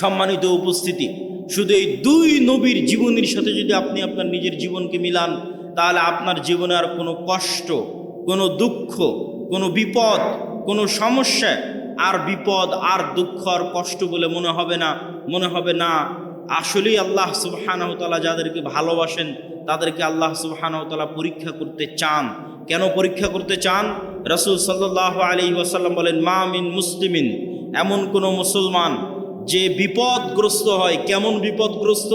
সম্মানিত উপস্থিতি, শুধু এই 2 নবীর জীবনের সাথে যদি আপনি আপনার নিজের জীবনকে মিলান, তাহলে আপনার জীবনে আর কোনো কষ্ট, কোনো দুঃখ, কোনো বিপদ, কোনো সমস্যা আর বিপদ আর দুঃখ আর কষ্ট বলে মনে হবে না। আসলেই আল্লাহ সুবহানাহু ওয়া তাআলা যাদেরকে ভালোবাসেন তাদেরকে আল্লাহ সুবহানাহু ওয়া তাআলা পরীক্ষা করতে চান। কেন পরীক্ষা করতে চান? রাসূল সাল্লাল্লাহু আলাইহি ওয়াসাল্লাম বলেন, মা মিন মুসলিমিন, এমন কোনো মুসলমান যে বিপদগ্রস্ত হয়। কেমন বিপদগ্রস্ত?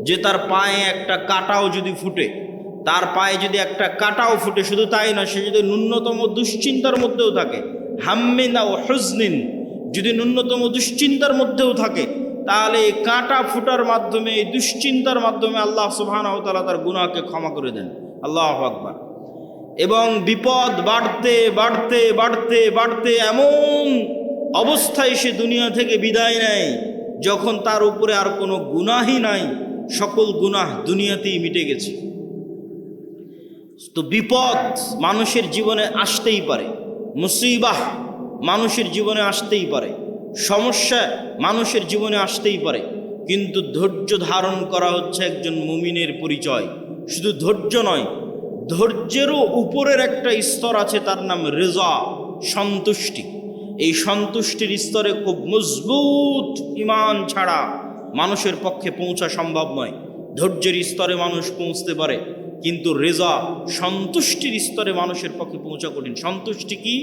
যে তার পায়ে একটা কাঁটাও যদি ফুটে, তার পায়ে যদি একটা কাঁটাও ফুটে, শুধু তাই না, সে যদি ন্যূনতম দুশ্চিন্তার মধ্যেও থাকে, হাম্মিন ও হুজনিন, যদি ন্যূনতম দুশ্চিন্তার মধ্যেও থাকে, তাহলে এই কাঁটা ফুটার মাধ্যমে, এই দুশ্চিন্তার মাধ্যমে আল্লাহ সুবহানাহু ওয়া তাআলা তার গুনাহকে ক্ষমা করে দেন। আল্লাহু আকবার। এবং বিপদ বাড়তে বাড়তে বাড়তে বাড়তে এমন অবস্থায় সে দুনিয়া থেকে বিদায় নেয় যখন তার উপরে আর কোনো গুনাহই নাই, সকল গুনাহ দুনিয়াতেই মিটে গেছে। তো বিপদ মানুষের জীবনে আসতেই পারে, মুসিবাহ মানুষের জীবনে আসতেই পারে, সমস্যা মানুষের জীবনে আসতেই পারে, কিন্তু ধৈর্য ধারণ করা হচ্ছে একজন মুমিনের পরিচয়। শুধু ধৈর্য নয়, ধৈর্যেরও উপরের একটা স্তর আছে, তার নাম রেজা, সন্তুষ্টি। এই সন্তুষ্টির স্তরে খুব মজবুত ঈমান ছাড়া মানুষের পক্ষে পৌঁছা সম্ভব নয়। ধৈর্যের স্তরে মানুষ পৌঁছতে পারে, কিন্তু রেজা, সন্তুষ্টির স্তরে মানুষের পক্ষে পৌঁছা কঠিন। সন্তুষ্টি কি?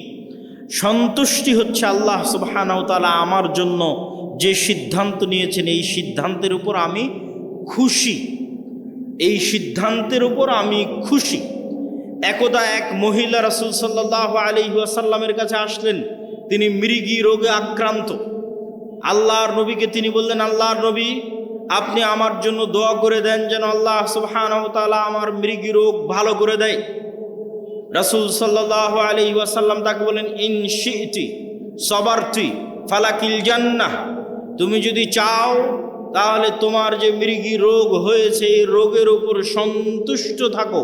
সন্তুষ্টি হচ্ছে আল্লাহ সুবহানাহু ওয়া তাআলা আমার জন্য যে সিদ্ধান্ত নিয়েছেন, এই সিদ্ধান্তের উপর আমি খুশি, এই সিদ্ধান্তের উপর আমি খুশি। একদা এক মহিলা রাসূল সাল্লাল্লাহু আলাইহি ওয়াসাল্লামের কাছে আসলেন, তিনি মৃগী রোগে আক্রান্ত। আল্লাহর নবীকে তিনি বললেন, আল্লাহর নবী, আপনি আমার জন্য দোয়া করে দেন যেন আল্লাহ সুবহানাহু ওয়া তাআলা আমার মৃগী রোগ ভালো করে দেয়। রাসূল সাল্লাল্লাহু আলাইহি ওয়াসাল্লাম তাকে বলেন, ইন শি'তি সাবারতি ফালাকিল জান্নাহ, তুমি যদি চাও তাহলে তোমার যে মৃগী রোগ হয়েছে এই রোগের উপর সন্তুষ্ট থাকো,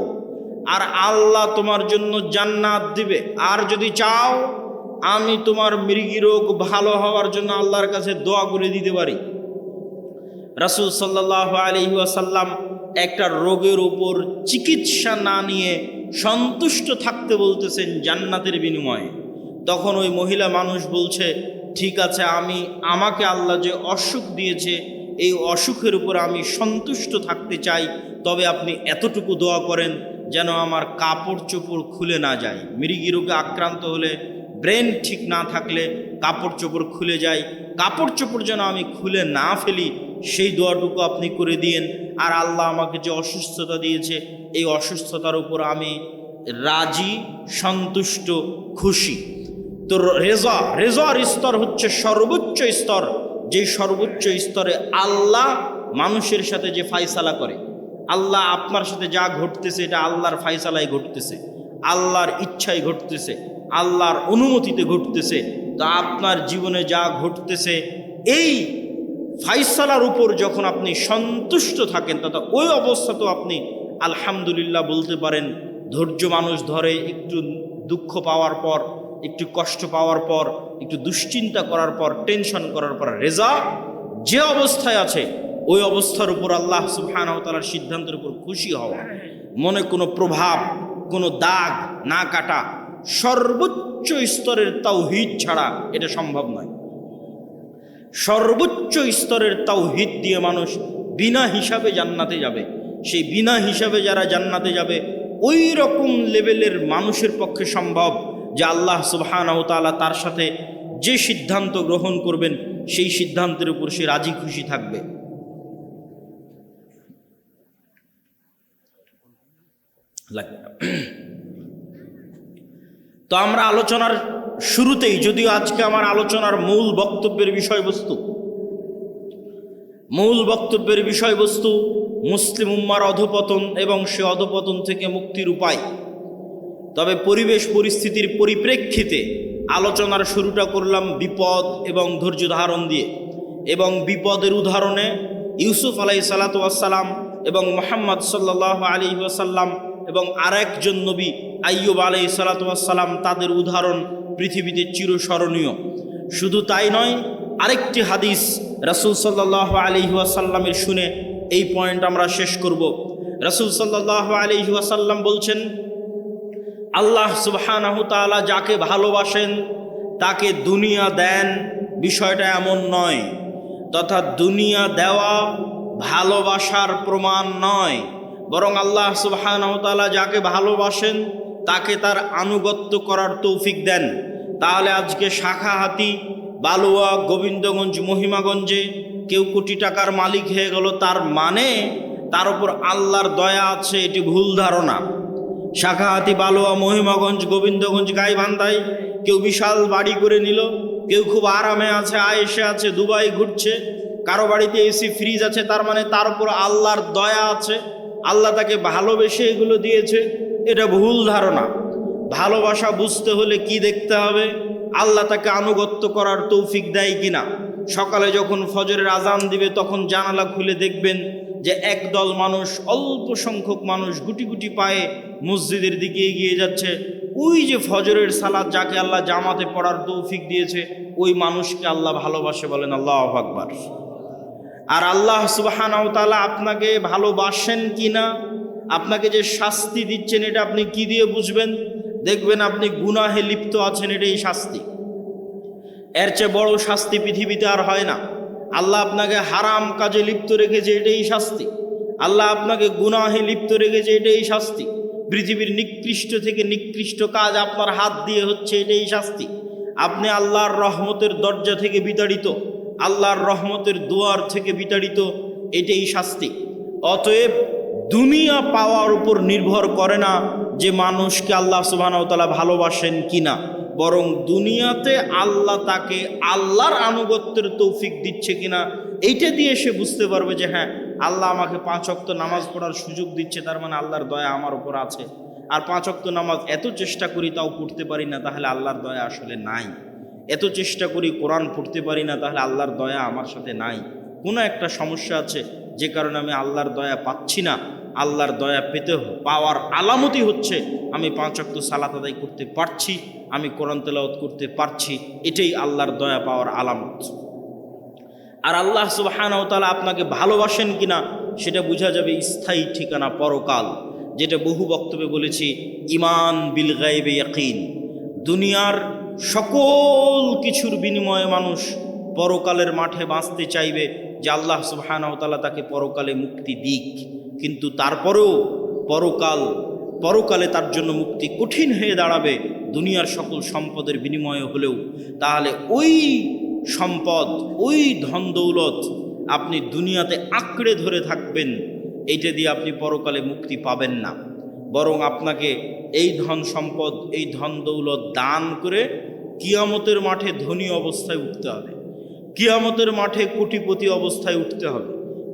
আর আল্লাহ তোমার জন্য জান্নাত দিবে। আর যদি চাও আমি তোমার মৃগী রোগ ভালো হওয়ার জন্য আল্লাহর কাছে দোয়া করে দিতে পারি। রাসূল সাল্লাল্লাহু আলাইহি ওয়াসাল্লাম একটা রোগের উপর চিকিৎসা না নিয়ে সন্তুষ্ট থাকতে বলতেছেন জান্নাতের বিনিময়ে। তখন ওই মহিলা মানুষ বলছে, ঠিক আছে, আমাকে আল্লাহ যে অসুখ দিয়েছে এই অসুখের উপর আমি সন্তুষ্ট থাকতে চাই, তবে আপনি এতটুকু দোয়া করেন যেন আমার কাপড় চোপড় খুলে না যায়। মৃগী রোগে আক্রান্ত হলে, ব্রেন ঠিক না থাকলে কাপড় চোপড় খুলে যায়, কাপড় চোপড় যেন আমি খুলে না ফেলি, সেই দোয়াটুকু আপনি করে দিয়েন। আর আল্লাহ আমাকে যে অসুস্থতা দিয়েছে এই অসুস্থতার উপর আমি রাজি, সন্তুষ্ট, খুশি। তো রেজার স্তর হচ্ছে সর্বোচ্চ স্তর, যে সর্বোচ্চ স্তরে আল্লাহ মানুষের সাথে যে ফায়সালা করে, আল্লাহ আপনার সাথে যা ঘটতেছে এটা আল্লাহর ফায়সালায় ঘটতেছে, আল্লাহর ইচ্ছায় ঘটতেছে, আল্লাহর অনুমতিতে ঘটতেছে। তো আপনার জীবনে যা ঘটতেছে এই ফায়সালার উপর যখন আপনি সন্তুষ্ট থাকেন, তথা ওই অবস্থাতেও আপনি আলহামদুলিল্লাহ বলতে পারেন। ধৈর্য মানুষ ধরে একটু দুঃখ পাওয়ার পর, একটু কষ্ট পাওয়ার পর, একটু দুশ্চিন্তা করার পর, টেনশন করার পর রেজা যে অবস্থায় আছে ওই অবস্থার উপর আল্লাহ সুবহানাহু ওয়া তাআলার সিদ্ধান্তের উপর খুশি হওয়া, মনে কোনো প্রভাব, কোনো দাগ না কাটা, সর্বোচ্চ স্তরের তাওহীদ ছাড়া এটা সম্ভব নয়। সর্বোচ্চ স্তরের তাওহীদ দিয়ে মানুষ বিনা হিসাবে জান্নাতে যাবে। সেই বিনা হিসাবে যারা জান্নাতে যাবে ওই রকম লেভেলের মানুষের পক্ষে সম্ভব যে আল্লাহ সুবহানাহু ওয়া তাআলা তার সাথে যে সিদ্ধান্ত গ্রহণ করবেন সেই সিদ্ধান্তের উপর সে রাজি খুশি থাকবে। তো আমরা আলোচনার শুরুতেই, যদিও আজকে আমার আলোচনার মূল বক্তব্যের বিষয়বস্তু মুসলিম উম্মার অধঃপতন এবং সে অধঃপতন থেকে মুক্তির উপায়, তবে পরিবেশ পরিস্থিতির পরিপ্রেক্ষিতে আলোচনার শুরুটা করলাম বিপদ এবং ধৈর্য ধারণ দিয়ে, এবং বিপদের উদাহরণে ইউসুফ আলাইহিস সালাতু ওয়াস সালাম এবং মুহাম্মদ সাল্লাল্লাহু আলাইহি ওয়াসাল্লাম এবং আরেকজন নবী আইয়ুব আলাইহিস সালাতু ওয়াস সালাম, তাদের উদাহরণ পৃথিবীতে চিরস্মরণীয়। শুধু তাই নয়, আরেকটি হাদিস রাসূল সাল্লাল্লাহু আলাইহি ওয়াসাল্লামের শুনে এই পয়েন্ট আমরা শেষ করব। রাসূল সাল্লাল্লাহু আলাইহি ওয়াসাল্লাম বলছেন, আল্লাহ সুবহানাহু তাআলা যাকে ভালোবাসেন তাকে দুনিয়া দেন, বিষয়টা এমন নয়, তথা দুনিয়া দেওয়া ভালোবাসার প্রমাণ নয়, বরং আল্লাহ সুবহানাহু তাআলা যাকে ভালোবাসেন তাকে তার আনুগত্য করার তৌফিক দেন। তাহলে আজকে শাখাহাতি, বালুয়া, গোবিন্দগঞ্জ, মহিমাগঞ্জে কেউ কোটি টাকার মালিক হয়ে গেল, তার মানে তার উপর আল্লাহর দয়া আছে, এটি ভুল ধারণা। শাখাহাতি, বালুয়া, মহিমাগঞ্জ, গোবিন্দগঞ্জ, গাইবান্ধায় কেউ বিশাল বাড়ি করে নিল, কেউ খুব আরামে আছে, আয়েশে আছে, দুবাই ঘুরছে, কারো বাড়িতে এসি ফ্রিজ আছে, তার মানে তার উপর আল্লাহর দয়া আছে, আল্লাহ তাকে ভালোবেসে এগুলো দিয়েছে। এটা ভুল ধারণা। ভালোবাসা বুঝতে হলে কি দেখতে হবে? আল্লাহ তাকে আনুগত্য করার তৌফিক দেয় কিনা। সকালে যখন ফজরের আজান দিবে তখন জানালা খুলে দেখবেন যে একদল মানুষ, অল্প সংখ্যক মানুষ গুটি গুটি পায়ে মসজিদের দিকে এগিয়ে যাচ্ছে। ওই যে ফজরের সালাত যাকে আল্লাহ জামাতে পড়ার তৌফিক দিয়েছে, ওই মানুষকে আল্লাহ ভালোবাসে, বলেন আল্লাহু আকবার। আর আল্লাহ সুবহানাহু ওয়া তাআলা আপনাকে ভালোবাসেন কিনা, আপনাকে যে শাস্তি দিচ্ছেন, এটা আপনি কি দিয়ে বুঝবেন? দেখবেন আপনি গুনাহে লিপ্ত আছেন, এটাই শাস্তি। এর চেয়ে বড় শাস্তি পৃথিবীতে আর হয় না। আল্লাহ আপনাকে হারাম কাজে লিপ্ত রেখেছে, এটাই শাস্তি। আল্লাহ আপনাকে গুনাহে লিপ্ত রেখেছে, এটাই শাস্তি। পৃথিবীর নিকৃষ্ট থেকে নিকৃষ্ট কাজ আপনার হাত দিয়ে হচ্ছে, এটাই শাস্তি। আপনি আল্লাহর রহমতের দরজা থেকে বিতাড়িত, আল্লাহর রহমতের দুয়ার থেকে বিতাড়িত, এটাই শাস্তি। অতএব দুনিয়া পাওয়ার উপর নির্ভর করে না যে মানুষকে আল্লাহ সুবহানাহু ওয়া তাআলা ভালোবাসেন কিনা, বরং দুনিয়াতে আল্লাহ তাকে আল্লাহর আনুগত্যের তৌফিক দিচ্ছে কিনা, এইটা দিয়ে সে বুঝতে পারবে যে হ্যাঁ, আল্লাহ আমাকে 5 ওয়াক্ত নামাজ পড়ার সুযোগ দিচ্ছে, তার মানে আল্লাহর দয়া আমার উপর আছে। আর 5 ওয়াক্ত নামাজ এত চেষ্টা করি তাও পড়তে পারি না, তাহলে আল্লাহর দয়া আসলে নাই। এত চেষ্টা করি কোরআন পড়তে পারি না, তাহলে আল্লাহর দয়া আমার সাথে নাই। কোনো একটা সমস্যা আছে যে কারণে আমি আল্লাহর দয়া পাচ্ছি না। আল্লাহর দয়া পেতে পাওয়ার আলামতই হচ্ছে আমি 5 ওয়াক্ত সালাত আদায় করতে পারছি, আমি কোরআন তেলাওয়াত করতে পারছি, এটাই আল্লাহর দয়া পাওয়ার আলামত। আর আল্লাহ সুবহানাহু ওয়া তাআলা আপনাকে ভালোবাসেন কিনা সেটা বোঝা যাবে স্থায়ী ঠিকানা পরকাল, যেটা বহু বক্তব্যে বলেছি, ঈমান বিল গায়বে ইয়াকিন। দুনিয়ার সকল কিছুর বিনিময়ে মানুষ পরকালের মাঠে বাঁচতে চাইবে যে আল্লাহ সুবহানাহু ওয়া তাআলা তাকে পরকালে মুক্তি দিক, কিন্তু তারপরেও পরকালে তার জন্য মুক্তি কঠিন হয়ে দাঁড়াবে দুনিয়ার সকল সম্পদের বিনিময়ে হলেও। তাহলে ওই সম্পদ, ওই ধন দৌলত আপনি দুনিয়াতে আঁকড়ে ধরে থাকবেন, এইটা দিয়ে আপনি পরকালে মুক্তি পাবেন না। বরং আপনাকে এই ধন সম্পদ, এই ধন দৌলত দান করে কিয়ামতের মাঠে ধনী অবস্থায় উঠতে হবে, কিয়ামতের মাঠে কোটিপতি অবস্থায় উঠতে হবে,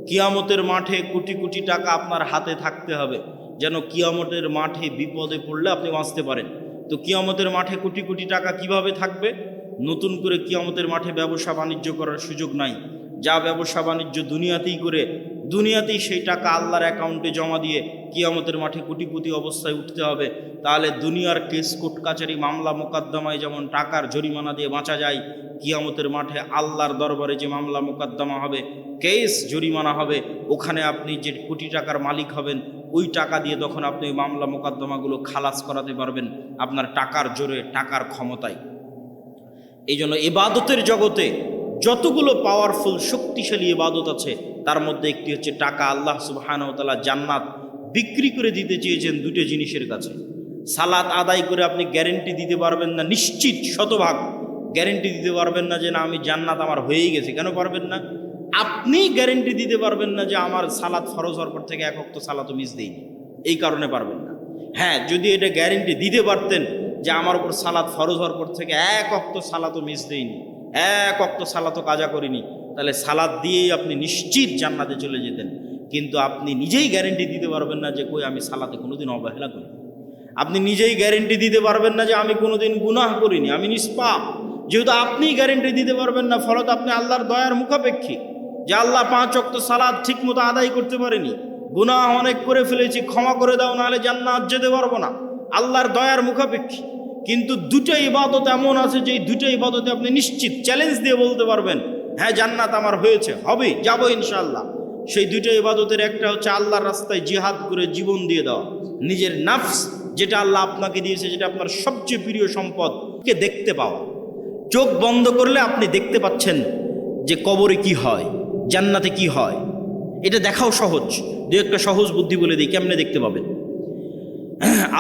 কিয়ামতের মাঠে কোটি কোটি টাকা আপনার হাতে থাকতে হবে, যেন কিয়ামতের মাঠে বিপদে পড়লে আপনি বাঁচতে পারেন। তো কিয়ামতের মাঠে কোটি কোটি টাকা কিভাবে থাকবে? নতুন করে কিয়ামতের মাঠে ব্যবসা বাণিজ্য করার সুযোগ নাই। যা ব্যবসা বাণিজ্য দুনিয়াতেই করে দুনিয়াতেই সেই টাকা আল্লাহর অ্যাকাউন্টে জমা দিয়ে কিয়ামতের মাঠে কোটিপতি অবস্থায় উঠতে হবে, তাহলে দুনিয়ার কেস কোর্ট কাচারি মামলা মোকদ্দমায় যেমন টাকার জরিমানা দিয়ে বাঁচা যায়, কিয়ামতের মাঠে আল্লাহর দরবারে যে মামলা মোকদ্দমা হবে, কেস জরিমানা হবে, ওখানে আপনি যে কোটি টাকার মালিক হবেন, ওই টাকা দিয়ে তখন আপনি ওই মামলা মোকদ্দমাগুলো খালাস করাতে পারবেন আপনার টাকার জোরে, টাকার ক্ষমতায়। এই জন্য ইবাদতের জগতে যতগুলো পাওয়ারফুল শক্তিশালী ইবাদত আছে তার মধ্যে একটি হচ্ছে টাকা। আল্লাহ সুবহানাহু ওয়া তাআলা জান্নাত বিক্রি করে দিতে চেয়েছেন দুটো জিনিসের কাছে। সালাত আদায় করে আপনি গ্যারেন্টি দিতে পারবেন না, নিশ্চিত শতভাগ গ্যারেন্টি দিতে পারবেন না যে না আমি জান্নাত আমার হয়েই গেছে। কেন পারবেন না? আপনি গ্যারেন্টি দিতে পারবেন না যে আমার সালাত ফরজ হওয়ার পর থেকে এক ওয়াক্ত সালাতও মিস দেইনি, এই কারণে পারবেন না। হ্যাঁ, যদি এটা গ্যারেন্টি দিতে পারতেন যে আমার উপর সালাত ফরজ হওয়ার পর থেকে এক ওয়াক্ত সালাতও মিস দেইনি, এক ওয়াক্ত সালাতও কাজা করিনি, তাহলে সালাত দিয়েই আপনি নিশ্চিত জান্নাতে চলে যেতেন। কিন্তু আপনি নিজেই গ্যারেন্টি দিতে পারবেন না যে কই আমি সালাতে কোনোদিন অবহেলা করি। আপনি নিজেই গ্যারেন্টি দিতে পারবেন না যে আমি কোনোদিন গুনাহ করিনি, আমি নিষ্পাপ। যেহেতু আপনি গ্যারেন্টি দিতে পারবেন না, ফলত আপনি আল্লাহর দয়ার মুখাপেক্ষী যে আল্লাহ 5 ওয়াক্ত সালাত ঠিক মতো আদায় করতে পারেনি, গুনাহ অনেক করে ফেলেছি, ক্ষমা করে দাও, নাহলে জান্নাত যেতে পারবো না, আল্লাহর দয়ার মুখাপেক্ষী। কিন্তু দুটো ইবাদত এমন আছে যে দুটো ইবাদতে আপনি নিশ্চিত চ্যালেঞ্জ দিয়ে বলতে পারবেন হ্যাঁ জান্নাত আমার হয়েছে, হবে, যাবো ইনশাআল্লাহ। সেই দুটো ইবাদতের একটা হচ্ছে আল্লাহর রাস্তায় জিহাদ করে জীবন দিয়ে দেওয়া, নিজের নাফস যেটা আল্লাহ আপনাকে দিয়েছে, যেটা আপনার সবচেয়ে প্রিয় সম্পদকে দেখতে পাওয়া। চোখ বন্ধ করলে আপনি দেখতে পাচ্ছেন যে কবরে কি হয়, জান্নাতে কি হয়, এটা দেখাও সহজ। দু একটা সহজ বুদ্ধি বলে দিই কেমনে দেখতে পাবেন।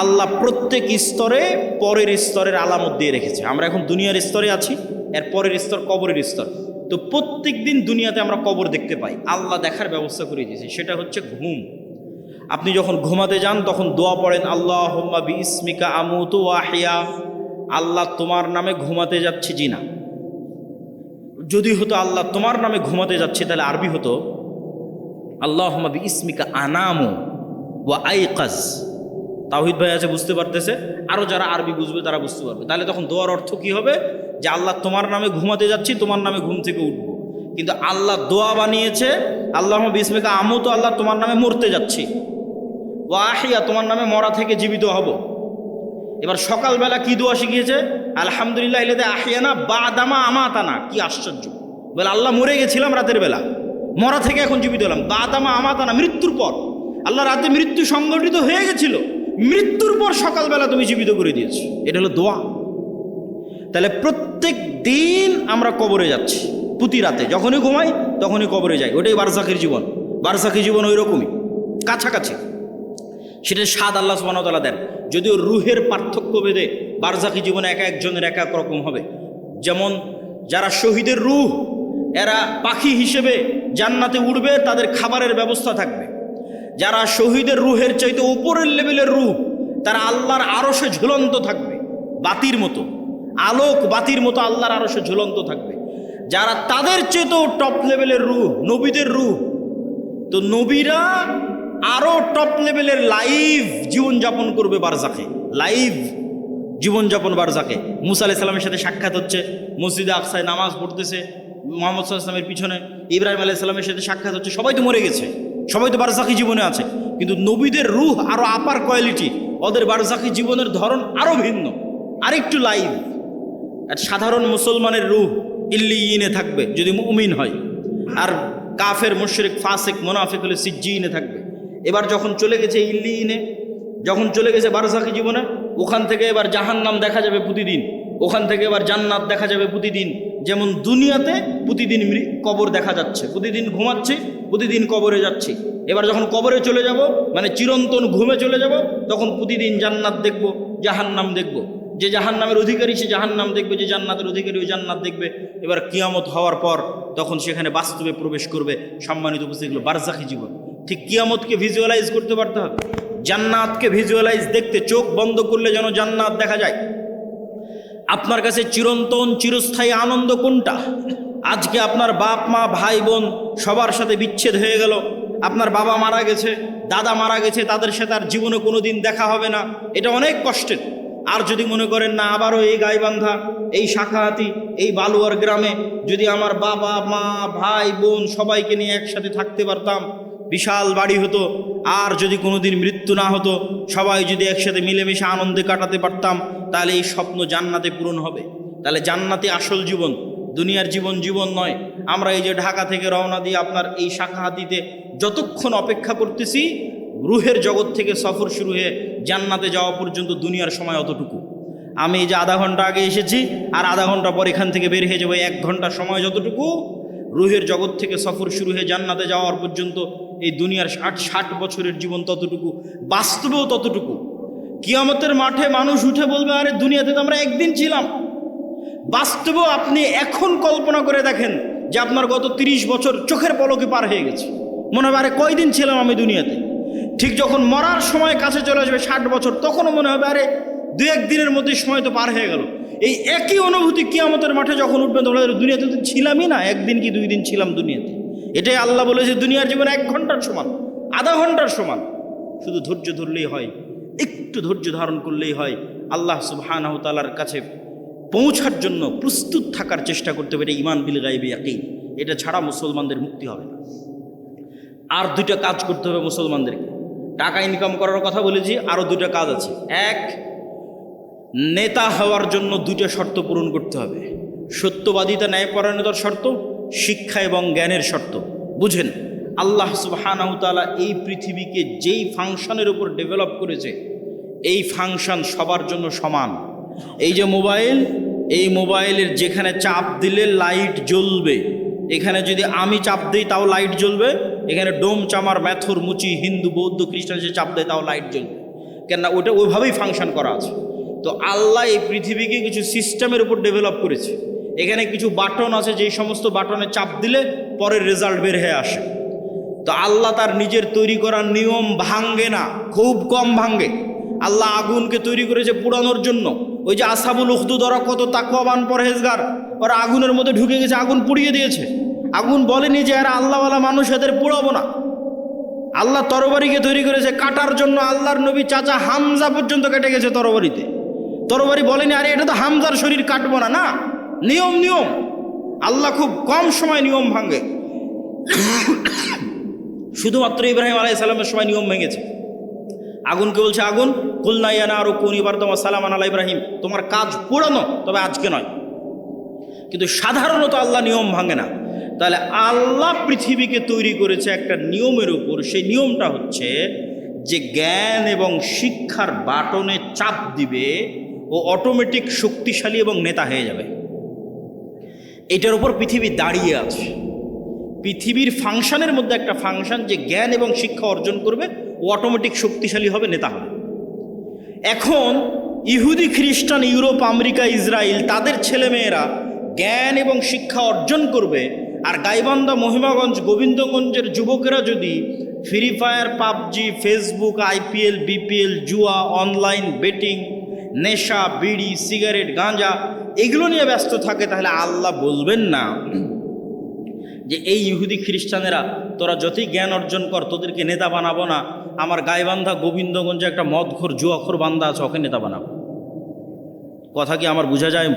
আল্লাহ প্রত্যেক স্তরে পরের স্তরের আলামত দিয়ে রেখেছে। আমরা এখন দুনিয়ার স্তরে আছি, এর পরের স্তর কবরের স্তর। তো প্রত্যেক দিন দুনিয়াতে আমরা কবর দেখতে পাই, আল্লাহ দেখার ব্যবস্থা করে দিয়েছে। সেটা হচ্ছে ঘুম। আপনি যখন ঘুমাতে যান তখন দোয়া পড়েন, আল্লাহুম্মা বিইসমিকা আমুতু ওয়া আহইয়া। আল্লাহ তোমার নামে ঘুমাতে যাচ্ছি, জি না। যদি হতো আল্লাহ তোমার নামে ঘুমাতে যাচ্ছে, তাহলে আরবি হতো আল্লাহুম্মা বিইসমিকা আনামু ওয়া আইকাজ। তাওহীদ ভাই আছে, বুঝতে পারতেছে, আরও যারা আরবি বুঝবে তারা বুঝতে পারবে। তাহলে তখন দোয়ার অর্থ কি হবে? যে আল্লাহ তোমার নামে ঘুমাতে যাচ্ছি, তোমার নামে ঘুম থেকে উঠবো। কিন্তু আল্লাহ দোয়া বানিয়েছে আল্লাহুম্মা বিইসমিকা আমুতু, আল্লাহ তোমার নামে মরতে যাচ্ছি, ওয়া আহইয়া তোমার নামে মরা থেকে জীবিত হব। এবার সকালবেলা কি দোয়া শিখিয়েছে? আলহামদুলিল্লাহ ইল্লাযী আহইয়ানা বা'দামা আমাতানা। কি আশ্চর্য! বলে আল্লাহ মরে গেছিলাম রাতের বেলা, মরা থেকে এখন জীবিত হলাম। বা'দামা আমাতানা, মৃত্যুর পর। আল্লাহ রাতে মৃত্যু সংগঠিত হয়ে গেছিল, মৃত্যুর পর সকালবেলা তুমি জীবিত করে দিয়েছো। এটা হলো দোয়া। তাহলে প্রত্যেক দিন আমরা কবরে যাচ্ছি, প্রতি রাতে যখনই ঘুমাই তখনই কবরে যাই। ওটাই বারজাখের জীবন। বারজাখী জীবন ওই রকমই, কাছাকাছি। সেটা স্বাদ আল্লাহ সুবহানাহু ওয়া তাআলা দেন। যদিও রুহের পার্থক্য ভেদে বারজাখী জীবনে এক একজনের এক এক রকম হবে। যেমন যারা শহীদের রুহ, এরা পাখি হিসেবে জান্নাতে উড়বে, তাদের খাবারের ব্যবস্থা থাকবে। যারা শহীদের রুহের চাইতে উপরের লেভেলের রুহ, তারা আল্লাহর আরশে ঝুলন্ত থাকবে, বাতির মতো, আলোক বাতির মতো আল্লাহর আরশে ঝুলন্ত থাকবে। যারা তাদের চেয়েতেও টপ লেভেলের রুহ, নবীদের রুহ, তো নবীরা আরও টপ লেভেলের লাইভ জীবনযাপন করবে বারজাখে, লাইভ জীবনযাপন বারজাখে। মুসা আলাইহিস সালামের সাথে সাক্ষাৎ হচ্ছে, মসজিদে আকসায় নামাজ পড়তেছে মুহাম্মদ সাল্লাল্লাহু আলাইহি ওয়াসাল্লামের পিছনে। ইব্রাহিম আলাইহিস সালামের সাথে সাক্ষাৎ হচ্ছে। সবাই তো মরে গেছে, সবাই তো বারজাখী জীবনে আছে, কিন্তু নবীদের রুহ আরও আপার কোয়ালিটি, ওদের বারজাখী জীবনের ধরন আরও ভিন্ন, আরেকটু লাইভ। আর সাধারণ মুসলমানের রুহ ইল্লিয়িনে থাকবে যদি মুমিন হয়, আর কাফের, মুশরিক, ফাসিক, মুনাফিক হলে সিজ্জিনে থাকবে। এবার যখন চলে গেছে ইল্লিয়িনে, যখন চলে গেছে বারজাখী জীবনে, ওখান থেকে এবার জাহান্নাম দেখা যাবে প্রতিদিন, ওখান থেকে এবার জান্নাত দেখা যাবে প্রতিদিন। যেমন দুনিয়াতে প্রতিদিন কবর দেখা যাচ্ছে, প্রতিদিন ঘুমাচ্ছি, প্রতিদিন কবরে যাচ্ছি। এবার যখন কবরে চলে যাব, মানে চিরন্তন ঘুমে চলে যাব, তখন প্রতিদিন জান্নাত দেখব, জাহান্নাম দেখব। যে জাহান্নামের অধিকারী সে জাহান্নাম দেখবে, যে জান্নাতের অধিকারী ওই জান্নাত দেখবে। এবার কিয়ামত হওয়ার পর তখন সেখানে বাস্তবে প্রবেশ করবে। সম্মানিত উপস্থিতি, বারজাখী জীবন। ঠিক কিয়ামতকে ভিজুয়ালাইজ করতে পারতে হবে, জান্নাতকে ভিজুয়ালাইজ, দেখতে চোখ বন্ধ করলে যেন জান্নাত দেখা যায়। আপনার কাছে চিরন্তন চিরস্থায়ী আনন্দ কোনটা? আজকে আপনার বাপ মা ভাই বোন সবার সাথে বিচ্ছেদ হয়ে গেল, আপনার বাবা মারা গেছে, দাদা মারা গেছে, তাদের সাথে আর জীবনে কোনো দিন দেখা হবে না, এটা অনেক কষ্টের। আর যদি মনে করেন না আবারও এই গাইবান্ধা, এই শাখাহাতি, এই বালুয়ার গ্রামে যদি আমার বাবা মা ভাই বোন সবাইকে নিয়ে একসাথে থাকতে পারতাম, বিশাল বাড়ি হতো, আর যদি কোনোদিন মৃত্যু না হতো, সবাই যদি একসাথে মিলেমিশে আনন্দে কাটাতে পারতাম, তাহলে এই স্বপ্ন জান্নাতে পূরণ হবে। তাহলে জান্নাতে আসল জীবন, দুনিয়ার জীবন জীবন নয়। আমরা এই যে ঢাকা থেকে রওনা দিয়ে আপনার এই শাখাহাতিতে যতক্ষণ অপেক্ষা করতেছি, রুহের জগৎ থেকে সফর শুরু হয়ে জান্নাতে যাওয়া পর্যন্ত দুনিয়ার সময় অতটুকু। আমি এই যে আধা ঘন্টা আগে এসেছি, আর আধা ঘন্টা পর এখান থেকে বের হয়ে যাবো, 1 ঘন্টা সময় যতটুকু, রুহের জগৎ থেকে সফর শুরু হয়ে জান্নাতে যাওয়ার পর্যন্ত এই দুনিয়ার 60 বছরের জীবন ততটুকু, বাস্তবেও ততটুকু। কিয়ামতের মাঠে মানুষ উঠে বলবে, আরে দুনিয়াতে তো আমরা একদিন ছিলাম। বাস্তবেও আপনি এখন কল্পনা করে দেখেন যে আপনার গত 30 বছর চোখের পলকে পার হয়ে গেছে। মনে হবে আরে কয়দিন ছিলাম আমি দুনিয়াতে। ঠিক যখন মরার সময় কাছে চলে আসবে 60 বছর, তখনও মনে হবে আরে 2-1 দিনের মধ্যে সময় তো পার হয়ে গেল। এই একই অনুভূতি কিয়ামতের মাঠে যখন উঠবেন, তখন দুনিয়াতে তো ছিলামই না, 1 দিন কি 2 দিন ছিলাম দুনিয়াতে। এটাই আল্লাহ বলেছে দুনিয়ার জীবন 1 ঘন্টার সমান, আধা ঘন্টার সমান। শুধু ধৈর্য ধরলেই হয়, একটু ধৈর্য ধারণ করলেই হয়। আল্লাহ সুবহানাহু ওয়া তাআলার কাছে পৌঁছার জন্য প্রস্তুত থাকার চেষ্টা করতে হবে। ঈমান বিল গায়বি ইয়াকিন, এটা ছাড়া মুসলমানদের মুক্তি হবে না। আর 2টা কাজ করতে হবে মুসলমানদেরকে। টাকা ইনকাম করার কথা বলেছি, আরও 2টা কাজ আছে। 1, নেতা হওয়ার জন্য 2টা শর্ত পূরণ করতে হবে। সত্যবাদিতা, ন্যায়পরায়ণতার শর্ত, শিক্ষা এবং জ্ঞানের শর্ত। বুঝেন, আল্লাহ সুবহানাহু ওয়া তাআলা এই পৃথিবীকে যেই ফাংশনের উপর ডেভেলপ করেছে, এই ফাংশন সবার জন্য সমান। এই যে মোবাইল, এই মোবাইলের যেখানে চাপ দিলে লাইট জ্বলবে, এখানে যদি আমি চাপ দিই তাও লাইট জ্বলবে। এখানে ডোম, চামার, ম্যাথর, মুচি, হিন্দু, বৌদ্ধ, খ্রিস্টান যে চাপ দেয় তাও লাইট জ্বলবে। কেননা ওটা ওইভাবেই ফাংশন করা আছে। তো আল্লাহ এই পৃথিবীকে কিছু সিস্টেমের উপর ডেভেলপ করেছে। এখানে কিছু বাটন আছে, যেই সমস্ত বাটনে চাপ দিলে পরের রেজাল্ট বের হয়ে আসে। তো আল্লাহ তার নিজের তৈরি করার নিয়ম ভাঙ্গে না, খুব কম ভাঙ্গে। আল্লাহ আগুনকে তৈরি করেছে পোড়ানোর জন্য। ওই যে আসহাবুল উখদুদ, ওরা কত তাকওয়াবান পরহেজগার, ওরা আগুনের মধ্যে ঢুকে গেছে, আগুন পুড়িয়ে দিয়েছে। আগুন বলেনি যে এরা আল্লাহওয়ালা মানুষ, এদের পোড়াবো না। আল্লাহ তরবারিকে তৈরি করেছে কাটার জন্য। আল্লাহর নবী চাচা হামজা পর্যন্ত কেটে গেছে তরবারিতে। তরবারি বলেনি আরে এটা তো হামজার শরীর কাটবো না। না, নিয়ম নিয়ম। আল্লাহ খুব কম সময় নিয়ম ভাঙে। শুধুমাত্র ইব্রাহিম আলাইহিস সালামের সময় নিয়ম ভেঙেছে। আগুনকে বলছে, আগুন কুলনা ইয়া নারু কুনি বারদাম ওয়া সালামান আলা ইব্রাহিম, তোমার কাজ পুরানো, তবে আজকে নয়। কিন্তু সাধারণত আল্লাহ নিয়ম ভাঙে না। তাহলে আল্লাহ পৃথিবীকে তৈরি করেছে একটা নিয়মের উপর। সেই নিয়মটা হচ্ছে যে জ্ঞান এবং শিক্ষার বাটনে চাপ দিবে, ও অটোমেটিক শক্তিশালী এবং নেতা হয়ে যাবে। এটার উপর পৃথিবী দাঁড়িয়ে আছে। পৃথিবীর ফাংশনের মধ্যে একটা ফাংশন, যে জ্ঞান এবং শিক্ষা অর্জন করবে, ও অটোমেটিক শক্তিশালী হবে, নেতা হবে। এখন ইহুদি, খ্রিস্টান, ইউরোপ, আমেরিকা, ইসরায়েল, তাদের ছেলেমেয়েরা জ্ঞান এবং শিক্ষা অর্জন করবে, আর গাইবান্ধা, মহিমাগঞ্জ, গোবিন্দগঞ্জের যুবকেরা যদি free fire, PUBG, Facebook, IPL, BPL, জুয়া, অনলাইন বেটিং, নেশা, বিড়ি, সিগারেট, গাঁজা এগুলো নিয়ে ব্যস্ত থাকে, তাহলে আল্লাহ বলবেন না যে এই ইহুদি খ্রিস্টানেরা তোরা যতই জ্ঞান অর্জন কর, তোদেরকে নেতা বানাবো না। আমার গাইবান্ধা, গোবিন্দগঞ্জে একটা মদখোর, জুয়াখোর বান্দা আছে, ওকে নেতা বানাবো। কথা কি আমার বোঝা যায়?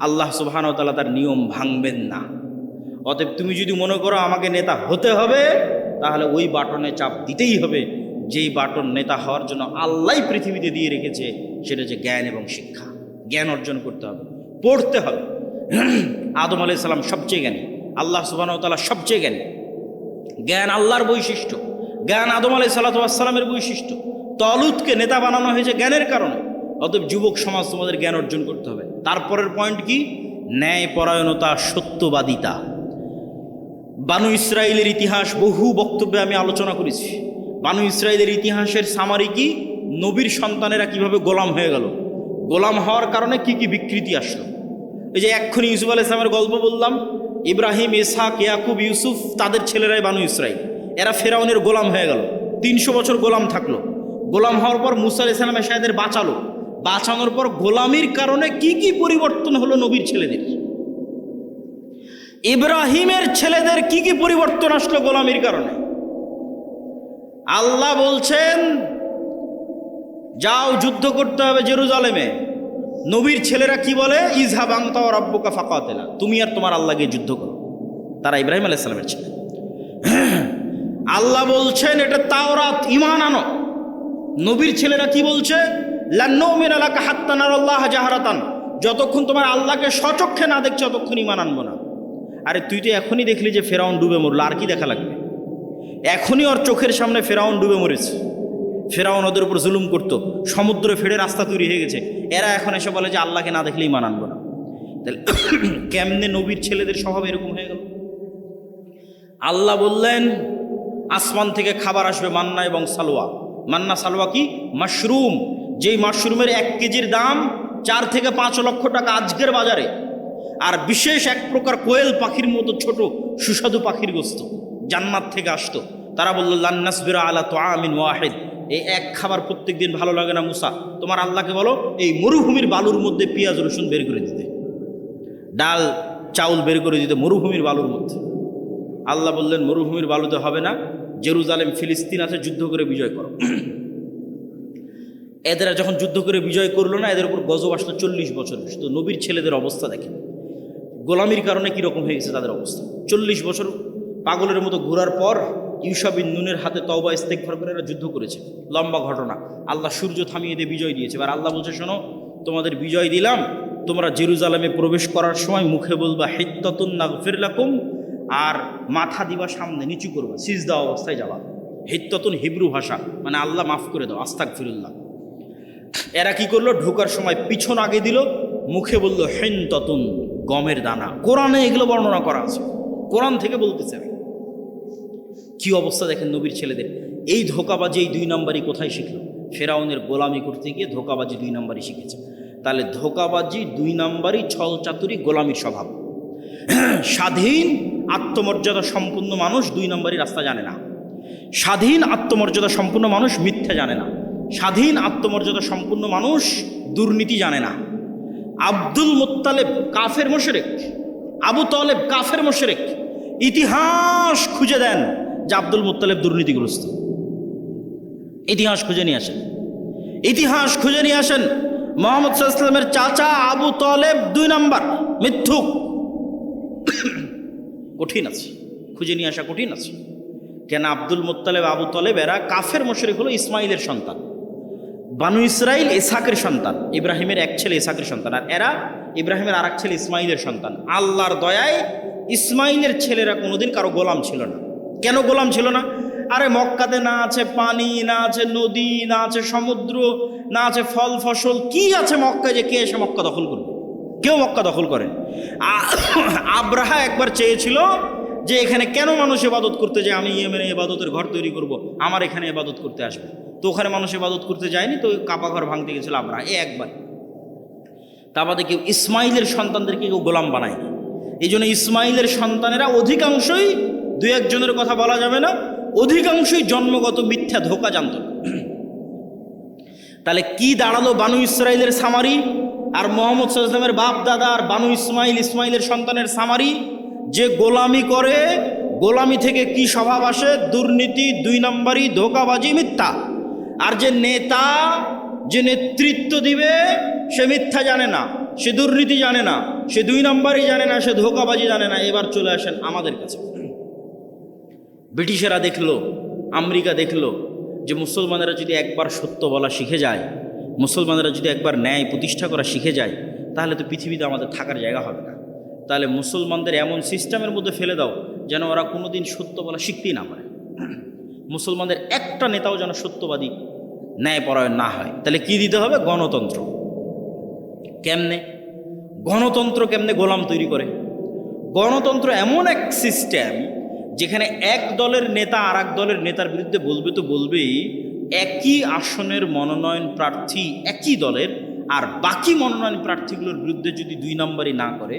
আল্লাহ সুবহানাহু ওয়া তাআলা তার নিয়ম ভাঙবেন না। অতএব তুমি যদি মনে করো আমাকে নেতা হতে হবে, তাহলে ওই বাটনে চাপ দিতেই হবে যেই বাটন নেতা হওয়ার জন্য আল্লাহই পৃথিবীতে দিয়ে রেখেছে, সেটা হচ্ছে জ্ঞান এবং শিক্ষা। জ্ঞান অর্জন করতে হবে, পড়তে হবে। আদম আলাইহিস সালাম সবচেয়ে জ্ঞানী, আল্লাহ সুবহানাহু ওয়া তাআলা সবচেয়ে জ্ঞানী। জ্ঞান আল্লাহর বৈশিষ্ট্য, জ্ঞান আদম আলাইহিস সালামের বৈশিষ্ট্য। তলুতকে নেতা বানানো হয়েছে জ্ঞানের কারণে। অতএব যুবক সমাজ তোমাদের জ্ঞান অর্জন করতে হবে। তারপরের পয়েন্ট কি? ন্যায়পরায়ণতা, সত্যবাদিতা। বানু ইসরায়েলের ইতিহাস বহু বক্তব্যে আমি আলোচনা করেছি। বানু ইসরায়েলের ইতিহাসের সামারি কি? নবীর সন্তানেরা কিভাবে গোলাম হয়ে গেল, গোলাম হওয়ার কারণে কি কি বিকৃতি আসলো। এই যে এক্ষুনি ইউসুফ আলাইহিস সালামের গল্প বললাম, ইব্রাহিম, ইসহাক, ইয়াকুব, ইউসুফ, তাদের ছেলেরাই বানু ইসরায়েল। এরা ফেরাউনের গোলাম হয়ে গেল, 300 বছর গোলাম থাকলো। গোলাম হওয়ার পর মুসা আলাইহিস সালাম এসে এদের বাঁচালো। বাঁচানোর পর গোলামির কারণে কি কি পরিবর্তন হলো নবীর ছেলেদের। ইব্রাহিমের ছেলেদের কি কি পরিবর্তন আসলো গোলামির কারণে। আল্লাহ বলছেন যাও যুদ্ধ করতে হবে জেরুজালেমে। নবীর ছেলেরা কি বলে? ইযহাব আনতা ওয়া রাব্বুকা ফাকাতিলা, তুমি আর তোমার আল্লাহ গিয়ে যুদ্ধ করো। তারা ইব্রাহিম আলাইহিস সালামের ছেলে। আল্লাহ বলছেন এটা তাওরাত, ঈমান আনো। নবীর ছেলেরা কি বলছে? লান নুমিনা লাকা হাত্তা নারাল্লাহ জাহরাতান, যতক্ষণ তোমার আল্লাহকে স্বচক্ষে না দেখছো ততক্ষণ ঈমান আনবো না। আরে তুই তো এখনই দেখলি যে ফেরাউন ডুবে মরল, আর কি দেখা লাগবে? এখনই ওর চোখের সামনে ফেরাউন ডুবে মরেছে। ফেরাউন ওদের উপর জুলুম করতো, সমুদ্রে ফেড়ে রাস্তা তৈরি হয়ে গেছে। এরা এখন এসে বলে যে আল্লাহকে না দেখলে ঈমান আনবো না। তাহলে কেমনে নবীর ছেলেদের স্বভাব এরকম হয়ে গেল? আল্লাহ বললেন আসমান থেকে খাবার আসবে, মান্না এবং সালোয়া। মান্না সালোয়া কি? মাশরুম। যেই মাশরুমের 1 কেজির দাম 4 থেকে 5 লক্ষ টাকা আজকের বাজারে। আর বিশেষ এক প্রকার কোয়েল পাখির মতো ছোট সুস্বাদু পাখির গোস্ত জান্নাত থেকে আসতো। তারা বলল লান নাসবিরা আলা তুআমিন ওয়াহিদ, এই এক খাবার প্রত্যেক দিন ভালো লাগে না মুসা, তোমার আল্লাহকে বলো এই মরুভূমির বালুর মধ্যে পেঁয়াজ রসুন বের করে দিতে, ডাল চাউল বের করে দিতে মরুভূমির বালুর মধ্যে। আল্লাহ বললেন মরুভূমির বালুতে হবে না, জেরুজালেম ফিলিস্তিন আছে, যুদ্ধ করে বিজয় করো। এদের যখন যুদ্ধ করে বিজয় করলো না, এদের উপর গজব আসলো 40 বছর। শুধু নবীর ছেলেদের অবস্থা দেখেন, গোলামির কারণে কীরকম হয়ে গেছে তাদের অবস্থা। 40 বছর পাগলের মতো ঘোরার পর ইউসা বিন নুনের হাতে তওবা ইস্তেগফার করে এরা যুদ্ধ করেছে। লম্বা ঘটনা। আল্লাহ সূর্য থামিয়ে দিয়ে বিজয় দিয়েছে। আর আল্লাহ বলছে শোনো, তোমাদের বিজয় দিলাম, তোমরা জেরুজালেমে প্রবেশ করার সময় মুখে বলবা হিত্তাতুন নাগফির লাকুম, আর মাথা দিবা সামনে, নিচু করবা, সিজদা অবস্থায় যাবা। হিত্তাতুন হিব্রু ভাষা, মানে আল্লাহ মাফ করে দাও, আস্তাগফিরুল্লাহ। এরা কি করলো? ঢোকার সময় পিছন আগে দিল, মুখে বলল হিনতাতুন, গমের দানা। কোরআনে এগুলো বর্ণনা করা আছে, কোরআন থেকে বলতেছে। কি অবস্থা দেখেন নবীর ছেলেদের। এই ধোকাবাজি, এই 2 নম্বরই কোথায় শিখলো? ফেরাউনের গোলামি করতে গিয়ে ধোকাবাজি 2 নম্বরই শিখেছে। তাহলে ধোকাবাজি 2 নম্বরই, ছল চাতুরি, গোলামির স্বভাব। স্বাধীন আত্মমর্যাদা সম্পূর্ণ মানুষ 2 নম্বরই রাস্তা জানে না। স্বাধীন আত্মমর্যাদা সম্পূর্ণ মানুষ মিথ্যা জানে না। স্বাধীন আত্মমর্যাদা সম্পূর্ণ মানুষ দুর্নীতি জানে না। আব্দুল মুত্তালেব কাফের মুশরিক, আবু তালেব কাফের মুশরিক। ইতিহাস খুঁজে দেন যে আব্দুল মুত্তালেব দুর্নীতিগ্রস্ত। ইতিহাস খুঁজে নিয়ে আসেন, ইতিহাস খুঁজে নিয়ে আসেন। মুহাম্মদ সাল্লাল্লাহু আলাইহি ওয়াসাল্লামের চাচা আবু তালেব 2 নম্বর মিথ্যুক। কঠিন আছে, খুঁজে নিয়ে আসা কঠিন আছে। কেন? আব্দুল মুত্তালেব, আবু তালেব এরা কাফের মুশরিক, হলো ইসমাইলের সন্তান। বানু ইসরাইল ইসহাকের সন্তান, ইব্রাহিমের এক ছেলে ইসহাকের সন্তান, আর এরা ইব্রাহিমের আর এক ছেলে ইসমাইলের সন্তান। আল্লাহর দয়ায় ইসমাইলের ছেলেরা কোনোদিন কারো গোলাম ছিল না। কেন গোলাম ছিল না? আরে মক্কাতে না আছে পানি, না আছে নদী, না আছে সমুদ্র, না আছে ফল ফসল, কি আছে মক্কায় যে কে এসে মক্কা দখল করবে? কেউ মক্কা দখল করে। আব্রাহা একবার চেয়েছিল যে এখানে কেন মানুষ ইবাদত করতে যায়, আমি ইয়েমেনে ইবাদতের ঘর তৈরি করব, আমার এখানে ইবাদত করতে আসবে। তো ওখানে মানুষ ইবাদত করতে যায়নি, তো কাবা ঘর ভাঙতে গেছিল আব্রাহা, একবার। তা বাদে কেউ ইসমাইলের সন্তানদেরকে কেউ গোলাম বানায় না। এই জন্য ইসমাইলের সন্তানেরা অধিকাংশই, 2-1 জনের কথা বলা যাবে না, অধিকাংশই জন্মগত মিথ্যা, ধোঁকা জানত। তাহলে কি দাঁড়ালো? বানু ইসরাইলের সামারি আর মুহাম্মদ সাল্লাল্লাহু আলাইহি ওয়াসাল্লামের বাপ দাদা আর বানু ইসমাইল, ইসমাইলের সন্তানের সামারি। যে গোলামি করে, গোলামি থেকে কি স্বভাব আসে? দুর্নীতি, 2 নম্বরই, ধোঁকাবাজি, মিথ্যা। আর যে নেতা, যে নেতৃত্ব দিবে, সে মিথ্যা জানে না, সে দুর্নীতি জানে না, সে 2 নম্বরই জানে না, সে ধোঁকাবাজি জানে না। এবার চলে আসেন আমাদের কাছে। ব্রিটিশেরা দেখলো, আমেরিকা দেখলো যে মুসলমানেরা যদি একবার সত্য বলা শিখে যায়, মুসলমানেরা যদি একবার ন্যায় প্রতিষ্ঠা করা শিখে যায়, তাহলে তো পৃথিবীতে আমাদের থাকার জায়গা হবে না। তাহলে মুসলমানদের এমন সিস্টেমের মধ্যে ফেলে দাও যেন ওরা কোনোদিন সত্য বলা শিখতেই না পারে। মুসলমানদের একটা নেতাও যেন সত্যবাদী, ন্যায়পরায়ণ না হয়। তাহলে কি দিতে হবে? গণতন্ত্র। কেমনে গণতন্ত্র? কেমনে গোলাম তৈরি করে? গণতন্ত্র এমন এক সিস্টেম যেখানে এক দলের নেতা আর এক দলের নেতার বিরুদ্ধে বলবে তো বলবেই, একই আসনের মনোনয়ন প্রার্থী একই দলের, আর বাকি মনোনয়ন প্রার্থীগুলোর বিরুদ্ধে যদি 2 নম্বরই না করে,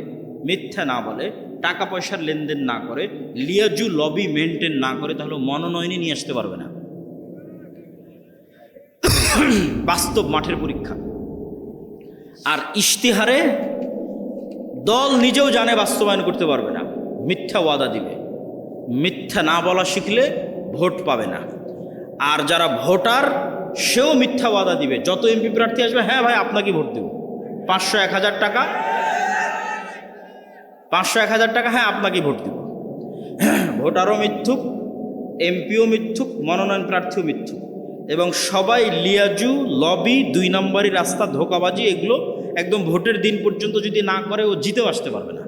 মিথ্যা না বলে, টাকা পয়সার লেনদেন না করে, লিয়াজু লবি মেনটেন না করে, তাহলে মনোনয়নই নিয়ে আসতে পারবে না। বাস্তব মাঠের পরীক্ষা। আর ইশতেহারে দল নিজেও জানে বাস্তবায়ন করতে পারবে না, মিথ্যা ওয়াদা দিবে। মিথ্যা না বলা শিখলে ভোট পাবে না। আর যারা ভোটার, সেও মিথ্যা ওয়াদা দিবে। যত এমপি প্রার্থী আসবে, হ্যাঁ ভাই আপনাকে ভোট দেব, 500-1000 টাকা, 500-1000 টাকা, হ্যাঁ আপনাকে ভোট দেব। ভোটারও মিথ্যুক, এমপিও মিথ্যুক, মনোনয়ন প্রার্থীও মিথ্যুক, এবং সবাই লিয়াজু, লবি, 2 নম্বরই রাস্তা, ধোঁকাবাজি, এগুলো একদম ভোটের দিন পর্যন্ত যদি না করে ও জিতেও আসতে পারবে না।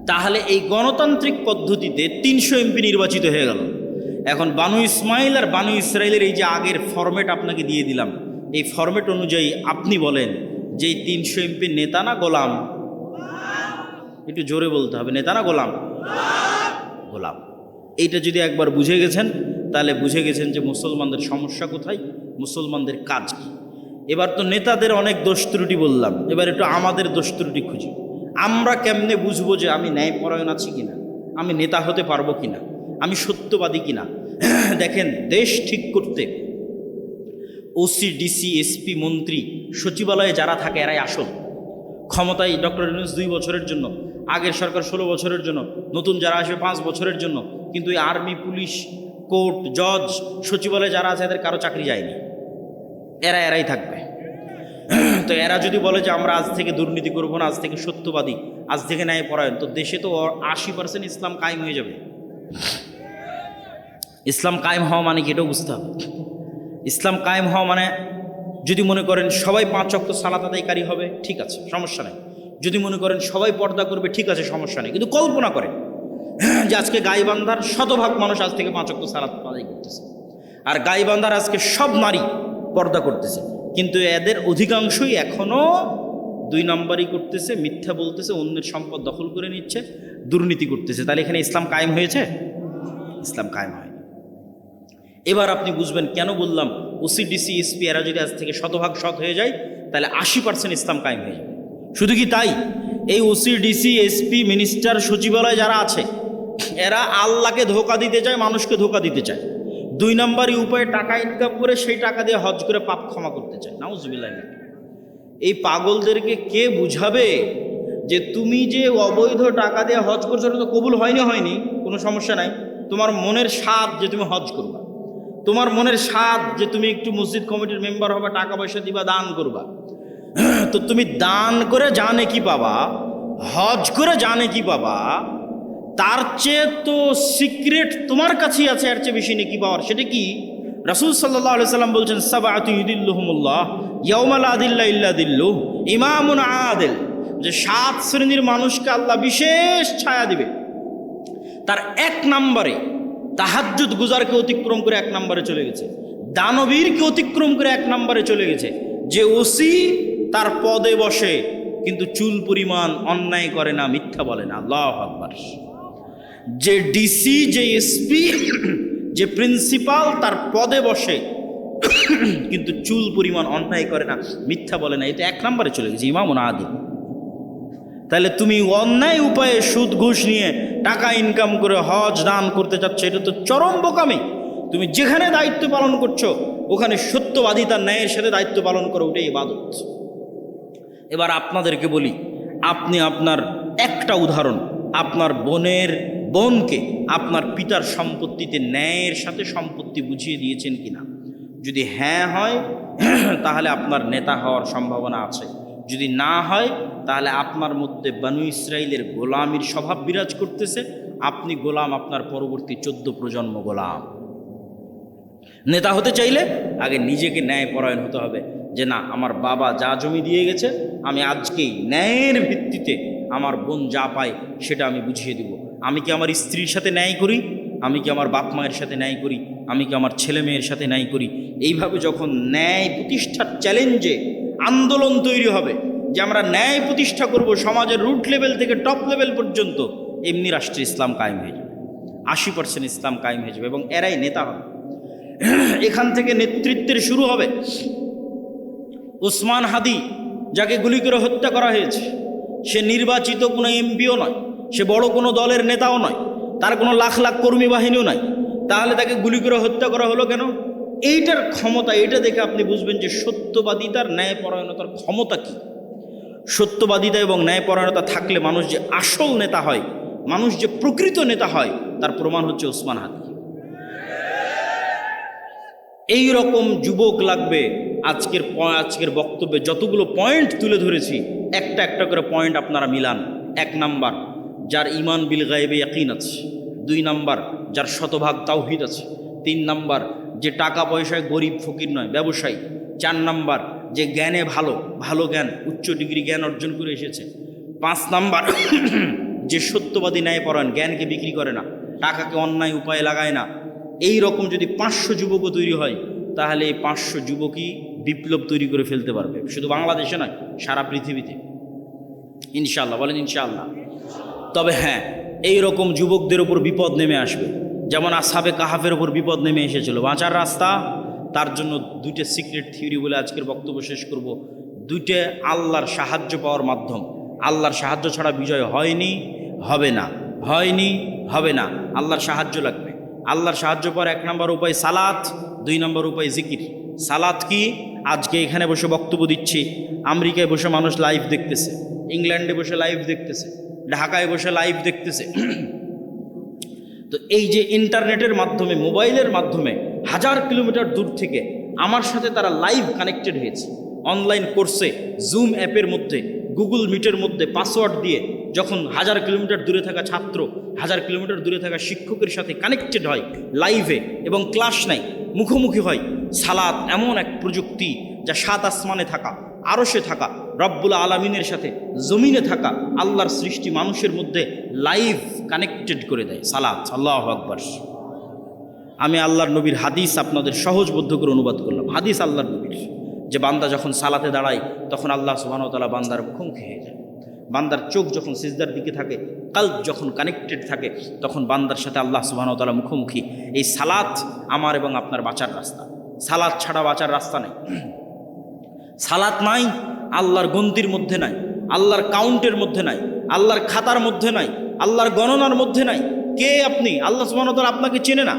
তাহলে এই গণতান্ত্রিক পদ্ধতিতে 300 এমপি নির্বাচিত হয়ে গেল। এখন বানু ইসমাইল আর বানু ইসরায়েলের এই যে আগের ফরম্যাট আপনাকে দিয়ে দিলাম, এই ফরম্যাট অনুযায়ী আপনি বলেন যে এই 300 এমপি নেতা না গোলাম? একটু জোরে বলতে হবে, নেতা না গোলাম? গোলাম। এইটা যদি একবার বুঝে গেছেন তাহলে বুঝে গেছেন যে মুসলমানদের সমস্যা কোথায়, মুসলমানদের কাজ কি। এবার তো নেতাদের অনেক দোষ ত্রুটি বললাম, এবার একটু আমাদের দোষ ত্রুটি খুঁজি। আমরা কেমনে বুঝবো যে আমি ন্যায়পরায়ণ আছি কিনা, আমি নেতা হতে পারবো কিনা, আমি সত্যবাদী কিনা? দেখেন, দেশ ঠিক করতে ওসি, ডিসি, এসপি, মন্ত্রী, সচিবালয়ে যারা থাকে এরাই আসল। ক্ষমতায় ডক্টর ইউনূস 2 বছরের জন্য, আগের সরকার 16 বছরের জন্য, নতুন যারা আসবে 5 বছরের জন্য, কিন্তু এই আর্মি, পুলিশ, কোর্ট, জজ, সচিবালয়ে যারা আছে এদের কারো চাকরি যায়নি, এরাই থাকবে। তো এরা যদি বলে যে আমরা আজ থেকে দুর্নীতি করবো না, আজ থেকে সত্যবাদী, আজ থেকে ন্যায়পরায়ণ, তো দেশে তো 80% ইসলাম কায়েম হয়ে যাবে। ইসলাম কায়েম হওয়া মানে কি এটাও বুঝতে হবে। ইসলাম কায়েম হওয়া মানে, যদি মনে করেন সবাই 5 ওয়াক্ত সালাত আদায়কারী হবে, ঠিক আছে, সমস্যা নেই। যদি মনে করেন সবাই পর্দা করবে, ঠিক আছে, সমস্যা নেই। কিন্তু কল্পনা করেন যে আজকে গাইবান্ধার শতভাগ মানুষ আজ থেকে 5 ওয়াক্ত সালাত আদায় করতেছে, আর গাইবান্ধার আজকে সব নারী পর্দা করতেছে, কিন্তু এদের অধিকাংশই এখনও 2 নম্বরই করতেছে, মিথ্যা বলতেছে, অন্যের সম্পদ দখল করে নিচ্ছে, দুর্নীতি করতেছে। তাহলে এখানে ইসলাম কায়েম হয়েছে? ইসলাম কায়েম হয়নি। এবার আপনি বুঝবেন কেন বললাম ওসি, ডিসি, এসপি এরা যদি আজ থেকে শতভাগ সৎ হয়ে যায় তাহলে 80% ইসলাম কায়েম হয়ে যাবে। শুধু কি তাই, এই ওসি, ডিসি, এসপি, মিনিস্টার, সচিবালয় যারা আছে এরা আল্লাহকে ধোঁকা দিতে চায়, মানুষকে ধোঁকা দিতে চায়। 2 নম্বরই উপায়ে টাকা ইনকাম করে সেই টাকা দিয়ে হজ করে পাপ ক্ষমা করতে চায়। নাউজুবিল্লাহ। এই পাগলদেরকে কে বুঝাবে যে তুমি যে অবৈধ টাকা দিয়ে হজ করছো ওটা তো কবুল হয়নি, কোনো সমস্যা নাই। তোমার মনের স্বাদ যে তুমি হজ করবা, তোমার মনের স্বাদ যে তুমি একটু মসজিদ কমিটির মেম্বার হবে, টাকা পয়সা দিবা, দান করবা, তো তুমি দান করে জানে কি পাবা, হজ করে জানে কি পাবা, তার চেয়ে তো সিক্রেট তোমার কাছেই আছে, এর চেয়ে বেশি নেকি পাওয়ার। সেটা কি? রাসূল সাল্লাল্লাহু আলাইহি সাল্লাম বলছেন, সাবআতু ইউদিল্লুহুমুল্লাহ ইয়াউমা লা দিল্লা ইল্লা দিল্লুহ, ইমামুন আদিল, যে 7 শ্রেণীর মানুষকে আল্লাহ বিশেষ ছায়া দিবে। তার 1 নম্বরে তাহাজ্জুদ গুজারকে অতিক্রম করে 1 নম্বরে চলে গেছে, দানবীরকে অতিক্রম করে 1 নম্বরে চলে গেছে, যে ওসি তার পদে বসে কিন্তু চুল পরিমাণ অন্যায় করে না, মিথ্যা বলে না। আল্লাহু আকবার। যে ডিসি, যে এসপি, যে প্রিন্সিপাল তার পদে বসে কিন্তু চুল পরিমাণ অন্যায় করে না, মিথ্যা বলে না, এটা 1 নম্বরে চলে গেছে, ইমামুন আদিল। তাহলে তুমি অন্যায় উপায়ে সুদ ঘুষ নিয়ে টাকা ইনকাম করে হজ দান করতে চাচ্ছ, এটা তো চরম বোকামি। তুমি যেখানে দায়িত্ব পালন করছো ওখানে সত্যবাদিতার ন্যায়ের সাথে দায়িত্ব পালন করো, ওটাই ইবাদত। এবার আপনাদেরকে বলি, আপনি আপনার একটা উদাহরণ, আপনার বোনকে আপনার পিতার সম্পত্তিতে ন্যায়ের সাথে সম্পত্তি বুঝিয়ে দিয়েছেন কিনা? যদি হ্যাঁ হয় তাহলে আপনার নেতা হওয়ার সম্ভাবনা আছে, যদি না হয় তাহলে আপনার মধ্যে বানু ইসরাইলের গোলামির স্বভাব বিরাজ করতেছে, আপনি গোলাম, আপনার পরবর্তী 14 প্রজন্ম গোলাম। নেতা হতে চাইলে আগে নিজেকে ন্যায়পরায়ণ হতে হবে, যে না, আমার বাবা যা জমি দিয়ে গেছে আমি আজকেই ন্যায়ের ভিত্তিতে আমার বোন যা পায় সেটা আমি বুঝিয়ে দেব। আমি কি আমার স্ত্রীর সাথে ন্যায় করি, আমি কি আমার বাপ মায়ের সাথে ন্যায় করি, আমি কি আমার ছেলে মেয়ের সাথে ন্যায় করি। এইভাবে যখন ন্যায় প্রতিষ্ঠার চ্যালেঞ্জে আন্দোলন তৈরি হবে যে আমরা ন্যায় প্রতিষ্ঠা করব সমাজের রুট লেভেল থেকে টপ লেভেল পর্যন্ত, এমনি রাষ্ট্রে ইসলাম কায়েম হয়ে যাবে, 80% ইসলাম কায়েম হয়ে যাবে, এবং এরাই নেতা হবে। এখান থেকে নেতৃত্বের শুরু হবে। ওসমান হাদি, যাকে গুলি করে হত্যা করা হয়েছে, সে নির্বাচিত কোনো এমপিও নয়, সে বড় কোনো দলের নেতাও নয়, তার কোনো লাখ লাখ কর্মী বাহিনীও নয়, তাহলে তাকে গুলি করে হত্যা করা হলো কেন? এইটার ক্ষমতা, এটা দেখে আপনি বুঝবেন যে সত্যবাদিতার ন্যায়পরায়ণতার ক্ষমতা কি। সত্যবাদিতা এবং ন্যায়পরায়ণতা থাকলে মানুষ যে আসল নেতা হয়, মানুষ যে প্রকৃত নেতা হয়, তার প্রমাণ হচ্ছে ওসমান হাদি। এই রকম যুবক লাগবে। আজকের বক্তব্যে যতগুলো পয়েন্ট তুলে ধরেছি, একটা একটা করে পয়েন্ট আপনারা মিলান। 1 নাম্বার, যার ঈমান বিল গায়বে ইয়াকিন আছে। 2 নাম্বার যার শতভাগ তাওহীদ আছে, 3 নাম্বার যে টাকা পয়সায় গরিব ফকির নয়, ব্যবসায়ী, 4 নাম্বার যে জ্ঞানে ভালো জ্ঞান, উচ্চ ডিগ্রি জ্ঞান অর্জন করে এসেছে, 5 নাম্বার যে সত্যবাদী ন্যায়পরায়ণ, জ্ঞানকে বিক্রি করে না, টাকাকে অন্যায় উপায়ে লাগায় না। এই রকম যদি 500 যুবকও তৈরি হয়, তাহলে এই 500 যুবকই বিপ্লব তৈরি করে ফেলতে পারবে, শুধু বাংলাদেশে নয়, সারা পৃথিবীতে। ইনশাআল্লাহ বলেন ইনশাআল্লাহ। তবে হ্যাঁ, এই রকম যুবকদের উপর বিপদ নেমে আসবে, যেমন আসহাবে কাহাফের উপর বিপদ নেমে এসেছিল। বাঁচার রাস্তা, তার জন্য 2টে সিক্রেট থিওরি বলে আজকের বক্তব্য শেষ করব। 2টে আল্লাহর সাহায্য পাওয়ার মাধ্যম। আল্লাহর সাহায্য ছাড়া বিজয় হয়নি, হবে না, হয়নি, হবে না। আল্লাহর সাহায্য লাগবে। আল্লাহর সাহায্য পাওয়ার 1 নম্বর উপায় সালাত, 2 নম্বর উপায় জিকির। সালাত কি? আজকে এখানে বসে বক্তব্য দিচ্ছি, আমেরিকায় বসে মানুষ লাইভ দেখতেছে, ইংল্যান্ডে বসে লাইভ দেখতেছে, ঢাকায় বসে লাইভ দেখতেছে। তো এই যে ইন্টারনেটের মাধ্যমে, মোবাইলের মাধ্যমে 1000 কিলোমিটার দূর থেকে আমার সাথে তারা লাইভ কানেক্টেড হয়েছে। অনলাইন কোর্সে জুম অ্যাপের মধ্যে, গুগল মিটের মধ্যে পাসওয়ার্ড দিয়ে যখন 1000 কিলোমিটার দূরে থাকা ছাত্র 1000 কিলোমিটার দূরে থাকা শিক্ষকের সাথে কানেক্টেড হয় লাইভে এবং ক্লাস নেয়, মুখোমুখি হয়। সালাত এমন এক প্রযুক্তি যা 7 আসমানে থাকা, আরশে থাকা, রব্বুল আলামিনের সাথে জমিনে থাকা আল্লাহর সৃষ্টি মানুষের মধ্যে লাইভ কানেক্টেড করে দেয়। সালাত, আল্লাহু আকবার। আমি আল্লাহর নবীর হাদিস আপনাদের সহজবোধ্য করে অনুবাদ করলাম। হাদিস আল্লাহর নবীর, যে বান্দা যখন সালাতে দাঁড়ায় তখন আল্লাহ সুবহানাহু ওয়া তাআলা বান্দার মুখোমুখি হয়ে যায়। বান্দার চোখ যখন সিজদার দিকে থাকে, কলব যখন কানেক্টেড থাকে, তখন বান্দার সাথে আল্লাহ সুবহানাহু ওয়া তাআলা মুখোমুখি। এই সালাত আমার এবং আপনার বাঁচার রাস্তা। সালাত ছাড়া বাঁচার রাস্তা নেই। সালাত নাই, আল্লাহর গন্তির মধ্যে নাই, আল্লাহর কাউন্টের মধ্যে নাই, আল্লাহর খাতার মধ্যে নাই, আল্লাহর গণনার মধ্যে নাই। কে আপনি? আল্লাহ সুবহানাহু ওয়া তাআলা আপনাকে চেনে না।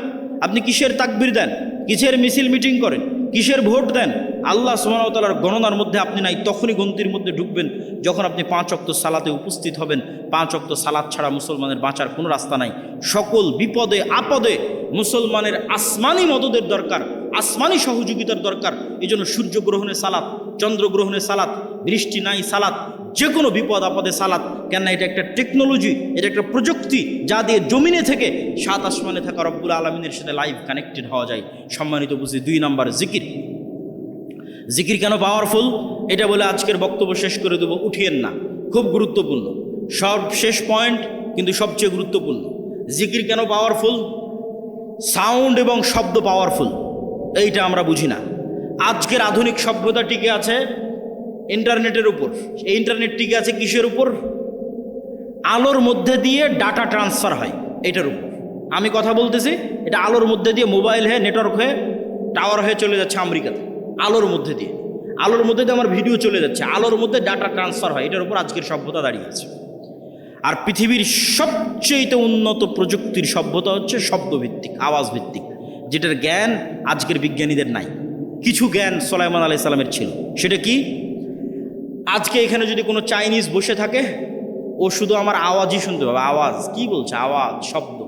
আপনি কিসের তাকবীর দেন, কিসের মিছিল মিটিং করেন, কিসের ভোট দেন, আল্লাহ সুবহানাহু ওয়া তাআলার গণনার মধ্যে আপনি নাই। তখনই গন্তির মধ্যে ঢুকবেন যখন আপনি 5 ওয়াক্ত সালাতে উপস্থিত হবেন। 5 ওয়াক্ত সালাত ছাড়া মুসলমানের বাঁচার কোনো রাস্তা নাই। সকল বিপদে আপদে মুসলমানের আসমানি মদদের দরকার, আসমানি সহযোগিতার দরকার। এই জন্য সূর্যগ্রহণে সালাত, চন্দ্রগ্রহণে সালাত, বৃষ্টি নাই সালাত, যে কোনো বিপদ আপদে সালাত। কেন? এটা একটা টেকনোলজি, এটা একটা প্রযুক্তি যা দিয়ে জমিনে থেকে 7 আসমানে থাকা রব্বুল আলামিনের সাথে লাইভ কানেক্টেড হওয়া যায়। সম্মানিত বুঝি, 2 নাম্বার জিকির। জিকির কেন পাওয়ারফুল এটা বলে আজকের বক্তব্য শেষ করে দেবো। উঠিয়েন না, খুব গুরুত্বপূর্ণ, সব শেষ পয়েন্ট কিন্তু সবচেয়ে গুরুত্বপূর্ণ। জিকির কেন পাওয়ারফুল? সাউন্ড এবং শব্দ পাওয়ারফুল, এইটা আমরা বুঝি না। আজকের আধুনিক সভ্যতা টিকে আছে ইন্টারনেটের উপর। এই ইন্টারনেট টিকে আছে কিসের উপর? আলোর মধ্যে দিয়ে ডাটা ট্রান্সফার হয়, এটার উপর আমি কথা বলতেছি। এটা আলোর মধ্যে দিয়ে মোবাইল হয়ে, নেটওয়ার্ক হয়ে, টাওয়ার হয়ে চলে যাচ্ছে আমেরিকাতে। আলোর মধ্যে দিয়ে, আলোর মধ্যে দিয়ে আমার ভিডিও চলে যাচ্ছে, আলোর মধ্যে ডাটা ট্রান্সফার হয়। এটার উপর আজকের সভ্যতা দাঁড়িয়ে আছে। আর পৃথিবীর সবচেয়ে উন্নত প্রযুক্তির সভ্যতা হচ্ছে শব্দভিত্তিক, আওয়াজ ভিত্তিক, যেটার জ্ঞান আজকের বিজ্ঞানীদের নাই। কিছু জ্ঞান সুলাইমান আলাইহিস সালামের ছিল। সেটা কি? আজকে এখানে যদি কোনো চাইনিজ বসে থাকে, ও শুধু আমার আওয়াজই শুনতে পাবে। আওয়াজ কি বলছে, আওয়াজ, শব্দ।